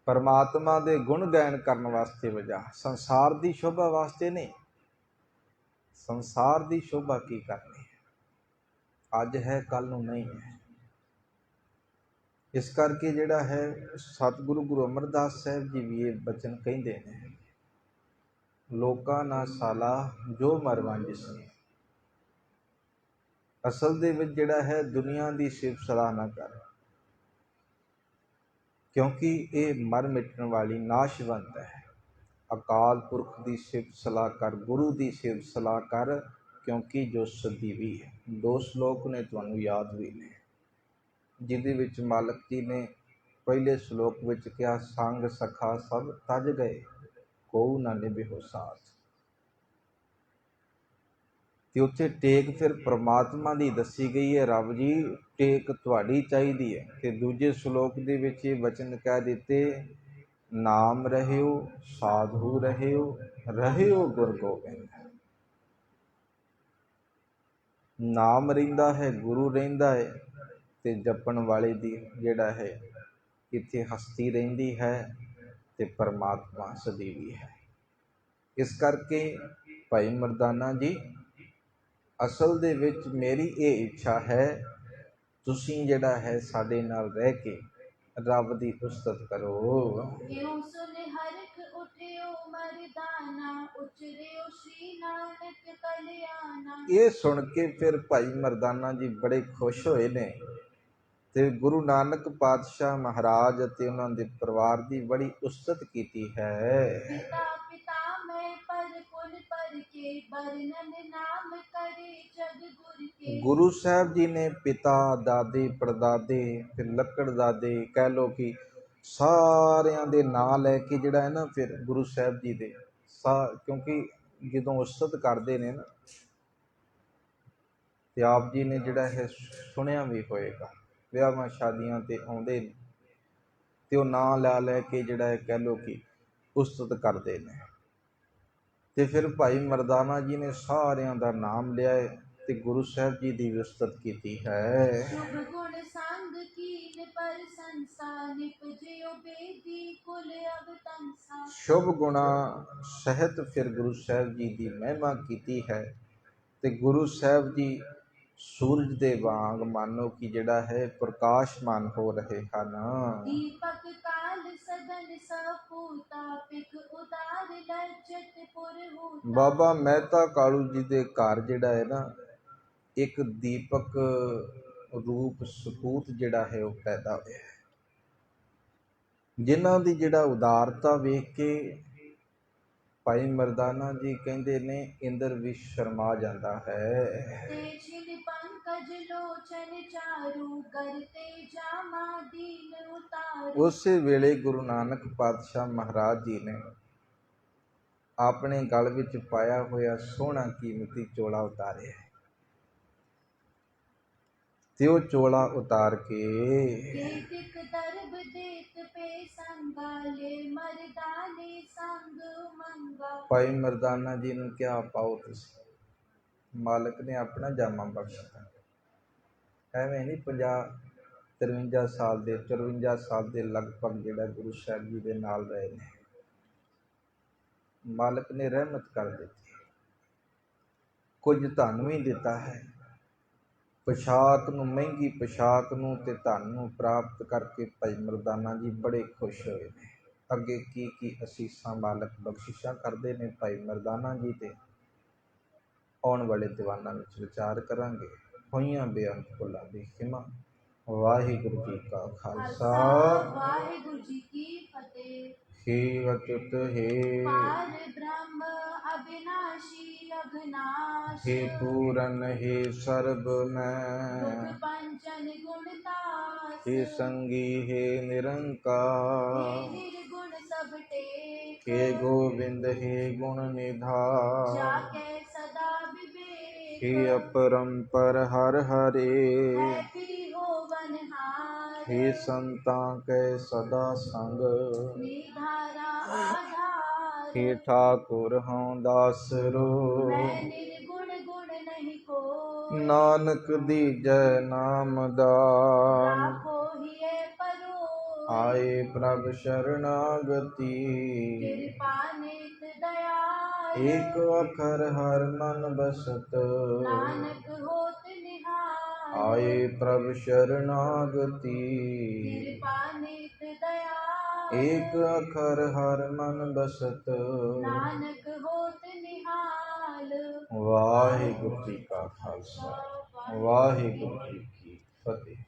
ਪਰਮਾਤਮਾ ਦੇ ਗੁਣ ਗਾਇਨ ਕਰਨ ਵਾਸਤੇ ਵਜਾ, ਸੰਸਾਰ ਦੀ ਸ਼ੋਭਾ ਵਾਸਤੇ ਨਹੀਂ। ਸੰਸਾਰ ਦੀ ਸ਼ੋਭਾ ਕੀ ਕਰਨੀ ਹੈ, ਅੱਜ ਹੈ ਕੱਲ ਨੂੰ ਨਹੀਂ ਹੈ। ਇਸ ਕਰਕੇ ਜਿਹੜਾ ਹੈ ਸਤਿਗੁਰੂ ਗੁਰੂ ਅਮਰਦਾਸ ਸਾਹਿਬ ਜੀ ਵੀ ਇਹ ਬਚਨ ਕਹਿੰਦੇ ਨੇ, ਲੋਕਾਂ ਨਾ ਸਾਲਾ ਜੋ ਮਰਵਾਂਜ ਸੀ। ਅਸਲ ਦੇ ਵਿੱਚ ਜਿਹੜਾ ਹੈ ਦੁਨੀਆ ਦੀ ਸਿਫਤ ਸਲਾਹ ਨਾ ਕਰ, ਕਿਉਂਕਿ ਇਹ ਮਰ ਮਿਟਣ ਵਾਲੀ ਨਾਸ਼ਵੰਤ ਹੈ। ਅਕਾਲ ਪੁਰਖ ਦੀ ਸਿਫਤ ਸਲਾਹ ਕਰ, ਗੁਰੂ ਦੀ ਸਿਫਤ ਸਲਾਹ ਕਰ, ਕਿਉਂਕਿ ਜੋ ਸਦੀਵੀ ਹੈ। ਦੋ ਸ਼ਲੋਕ ਨੇ ਤੁਹਾਨੂੰ ਯਾਦ ਵੀ ਨੇ, ਜਿਹਦੇ ਵਿੱਚ ਮਾਲਕ ਜੀ ਨੇ ਪਹਿਲੇ ਸ਼ਲੋਕ ਵਿੱਚ ਕਿਹਾ, ਸੰਗ ਸਖਾ ਸਭ ਤਜ ਗਏ, ਕੋਊ ਨਾ ਨਿਭਿਓ ਸਾਥ। ਤੇ ਉੱਥੇ ਟੇਕ ਫਿਰ ਪ੍ਰਮਾਤਮਾ ਦੀ ਦੱਸੀ ਗਈ ਹੈ, ਰੱਬ ਜੀ ਟੇਕ ਤੁਹਾਡੀ ਚਾਹੀਦੀ ਹੈ। ਤੇ ਦੂਜੇ ਸ਼ਲੋਕ ਦੇ ਵਿੱਚ ਇਹ ਵਚਨ ਕਹਿ ਦਿੱਤੇ, ਨਾਮ ਰਹਿਓ ਸਾਧੂ ਰਹਿਓ ਗੁਰ ਗੋਬਿੰਦ। ਨਾਮ ਰਹਿੰਦਾ ਹੈ, ਗੁਰੂ ਰਹਿੰਦਾ ਹੈ, ਤੇ ਜਪਣ ਵਾਲੇ ਦੀ ਜਿਹੜਾ ਹੈ ਇੱਥੇ ਹਸਤੀ ਰਹਿੰਦੀ ਹੈ ਤੇ ਪਰਮਾਤਮਾ ਸਦੀਵੀ ਹੈ। ਇਸ ਕਰਕੇ ਭਾਈ ਮਰਦਾਨਾ ਜੀ, ਅਸਲ ਦੇ ਵਿੱਚ ਮੇਰੀ ਇਹ ਇੱਛਾ ਹੈ, ਤੁਸੀਂ ਜਿਹੜਾ ਹੈ ਸਾਡੇ ਨਾਲ ਰਹਿ ਕੇ ਰੱਬ ਦੀ ਉਸਤਤ ਕਰੋ। ਇਉ ਸੁਨ ਹਰਖ ਉਠਿਓ ਮਰਦਾਨਾ, ਉਚਰਿਓ ਸ਼੍ਰੀ ਨਾਨਕ ਕਲਿਆਣਾ। ਇਹ ਸੁਣ ਕੇ ਫਿਰ ਭਾਈ ਮਰਦਾਨਾ ਜੀ ਬੜੇ ਖੁਸ਼ ਹੋਏ ਨੇ ਤੇ ਗੁਰੂ ਨਾਨਕ ਪਾਤਸ਼ਾਹ ਮਹਾਰਾਜ ਅਤੇ ਉਹਨਾਂ ਦੇ ਪਰਿਵਾਰ ਦੀ ਬੜੀ ਉਸਤਤ ਕੀਤੀ ਹੈ। ਪਿਤਾ ਪਿਤਾ ਮੈਂ ਪਰ ਪੁਨ ਪਰ ਕੇ, ਬਰਨਨ ਨਾਮ ਕਰੇ ਜਗ ਗੁਰ ਕੇ। ਗੁਰੂ ਸਾਹਿਬ ਜੀ ਨੇ ਪਿਤਾ, ਦਾਦੇ, ਪੜਦਾਦੇ, ਫਿਰ ਲੱਕੜਦਾਦੇ, ਕਹਿ ਲਓ ਕਿ ਸਾਰਿਆਂ ਦੇ ਨਾਂ ਲੈ ਕੇ ਜਿਹੜਾ ਹੈ ਨਾ ਫਿਰ ਗੁਰੂ ਸਾਹਿਬ ਜੀ ਦੇ ਕਿਉਂਕਿ ਜਦੋਂ ਉਸਤਤ ਕਰਦੇ ਨੇ ਨਾ ਤੇ ਆਪ ਜੀ ਨੇ ਜਿਹੜਾ ਹੈ ਸੁਣਿਆ ਵੀ ਹੋਏਗਾ, ਵਿਆਹਾਂ ਸ਼ਾਦੀਆਂ ਤੇ ਆਉਂਦੇ ਨੇ ਤੇ ਉਹ ਨਾਂ ਲੈ ਕੇ ਜਿਹੜਾ ਹੈ ਕਹਿ ਲਓ ਕਿ ਉਸਤਤ ਕਰਦੇ ਨੇ। ਤੇ ਫਿਰ ਭਾਈ ਮਰਦਾਨਾ ਜੀ ਨੇ ਸਾਰਿਆਂ ਦਾ ਨਾਮ ਲਿਆ ਤੇ ਗੁਰੂ ਸਾਹਿਬ ਜੀ ਦੀ ਉਸਤਤ ਕੀਤੀ ਹੈ। ਸ਼ੁਭ ਗੁਣ ਸੰਗ ਕੀਨ ਪ੍ਰਸੰਸਾ, ਨਿਪਜਿਓ ਬੇਦੀ ਕੁਲ ਅਵਤੰਸਾ। ਸ਼ੁਭ ਗੁਣਾ ਸਹਿਤ ਫਿਰ ਗੁਰੂ ਸਾਹਿਬ ਜੀ ਦੀ ਮਹਿਮਾ ਕੀਤੀ ਹੈ ਤੇ ਗੁਰੂ ਸਾਹਿਬ ਜੀ ਸੂਰਜ ਦੇ ਵਾਂਗ ਮਾਨੋ ਕਿ ਜਿਹੜਾ ਹੈ ਪ੍ਰਕਾਸ਼ਮਾਨ ਹੋ ਰਹੇ ਹਨ। ਦੀਪਕ ਕਾਲ ਸਦਨ ਸਪੂਤਾ, ਪਿਖ ਉਦਾਰ ਲਜਤ ਪੁਰ ਹੂਤਾ। ਬਾਬਾ ਮਹਿਤਾ ਕਾਲੂ ਜੀ ਦੇ ਘਰ ਜਿਹੜਾ ਹੈ ਨਾ ਇੱਕ ਦੀਪਕ ਰੂਪ ਸਪੂਤ ਜਿਹੜਾ ਹੈ ਉਹ ਪੈਦਾ ਹੋਇਆ ਹੈ, ਜਿਨ੍ਹਾਂ ਦੀ ਜਿਹੜਾ ਉਦਾਰਤਾ ਵੇਖ ਕੇ ਭਾਈ ਮਰਦਾਨਾ ਜੀ ਕਹਿੰਦੇ ਨੇ ਇੰਦਰ ਵੀ ਸ਼ਰਮਾ ਜਾਂਦਾ ਹੈ। ਤੇ ਛਿਨ ਪੰਕਜ ਲੋਚਨ ਚਾਰੂ, ਕਰਤੇ ਜਾਮਾ ਦੀਨ ਉਤਾਰੂ। ਉਸੇ ਵੇਲੇ ਗੁਰੂ ਨਾਨਕ ਪਾਤਸ਼ਾਹ ਮਹਾਰਾਜ ਜੀ ਨੇ ਆਪਣੇ ਗਲ ਵਿੱਚ ਪਾਇਆ ਹੋਇਆ ਸੋਹਣਾ ਕੀਮਤੀ ਚੋਲਾ ਉਤਾਰਿਆ ਤੇ ਉਹ ਚੋਲਾ ਉਤਾਰ ਕੇ केतिक दर्ब देत पे संगाले मर्दाने संग मंगा। ਭਾਈ ਮਰਦਾਨਾ ਜੀ ਨੂੰ ਕਿਹਾ ਪਾਓ ਤੁਸੀਂ। ਮਾਲਕ ਨੇ ਆਪਣਾ ਜਾਮਾ ਬਖਸ਼ਤਾ। ਐਵੇਂ ਨਹੀਂ 53 ਸਾਲ ਦੇ 54 ਸਾਲ ਦੇ ਲਗਭਗ ਜਿਹੜਾ ਗੁਰੂ ਸਾਹਿਬ ਜੀ ਦੇ ਨਾਲ ਰਹੇ ਨੇ, ਮਾਲਕ ਨੇ ਰਹਿਮਤ ਕਰ ਦਿੱਤੀ, ਕੁਝ ਧਨ ਵੀ ਦਿੱਤਾ ਹੈ। ਪੋਸ਼ਾਕ ਨੂੰ, ਮਹਿੰਗੀ ਪੋਸ਼ਾਕ ਨੂੰ ਤੇ ਧਨ ਨੂੰ ਪ੍ਰਾਪਤ ਕਰਕੇ ਭਾਈ ਮਰਦਾਨਾ ਜੀ ਬੜੇ ਖੁਸ਼ ਹੋਏ ਨੇ। ਅੱਗੇ ਕੀ ਕੀ ਅਸੀਸਾਂ ਮਾਲਕ ਬਖਸ਼ਿਸ਼ਾਂ ਕਰਦੇ ਨੇ ਭਾਈ ਮਰਦਾਨਾ ਜੀ ਤੇ ਆਉਣ ਵਾਲੇ ਦੀਵਾਨਾਂ ਵਿੱਚ ਵਿਚਾਰ ਕਰਾਂਗੇ। ਹੋਈਆਂ ਬੇਅੰਤ ਭੁੱਲਾਂ ਦੀ ਖਿਮਾ। ਵਾਹਿਗੁਰੂ ਜੀ ਕਾ ਖਾਲਸਾ, ਵਾਹਿਗੁਰੂ ਜੀ ਕੀ ਫਤਿਹ। हे अच्युत हे पार ब्रह्म अविनाशी अघनाश, हे पूरन हे सर्व दुख मैं, पंचन गुणतास, हे संगी हे हे निरंकार, निर्गुण सब टेक, हे गोविंद हे गुण निधान, जाके सदा विवेक, हे अपरंपर हर हरे, है फिर होवनहार, हे संतां कै सदा संग, निधारा आधार, हे ठाकुर हूँ दासरो, मैं निर्गुण गुण नहीं को, नानक दीजै नाम दान, राखो हिये परो, आए प्रभ शरणागति, कृपा नित दयाल, एक अखर हर मन बसत, नानक होत निहाल, आए प्रभ शरणागति, कृपा नित दयाल, एक अखर हर मन बसत। नानक होत निहाल। वाहिगुरु जी का खालसा, वाहिगुरु जी की फतेह।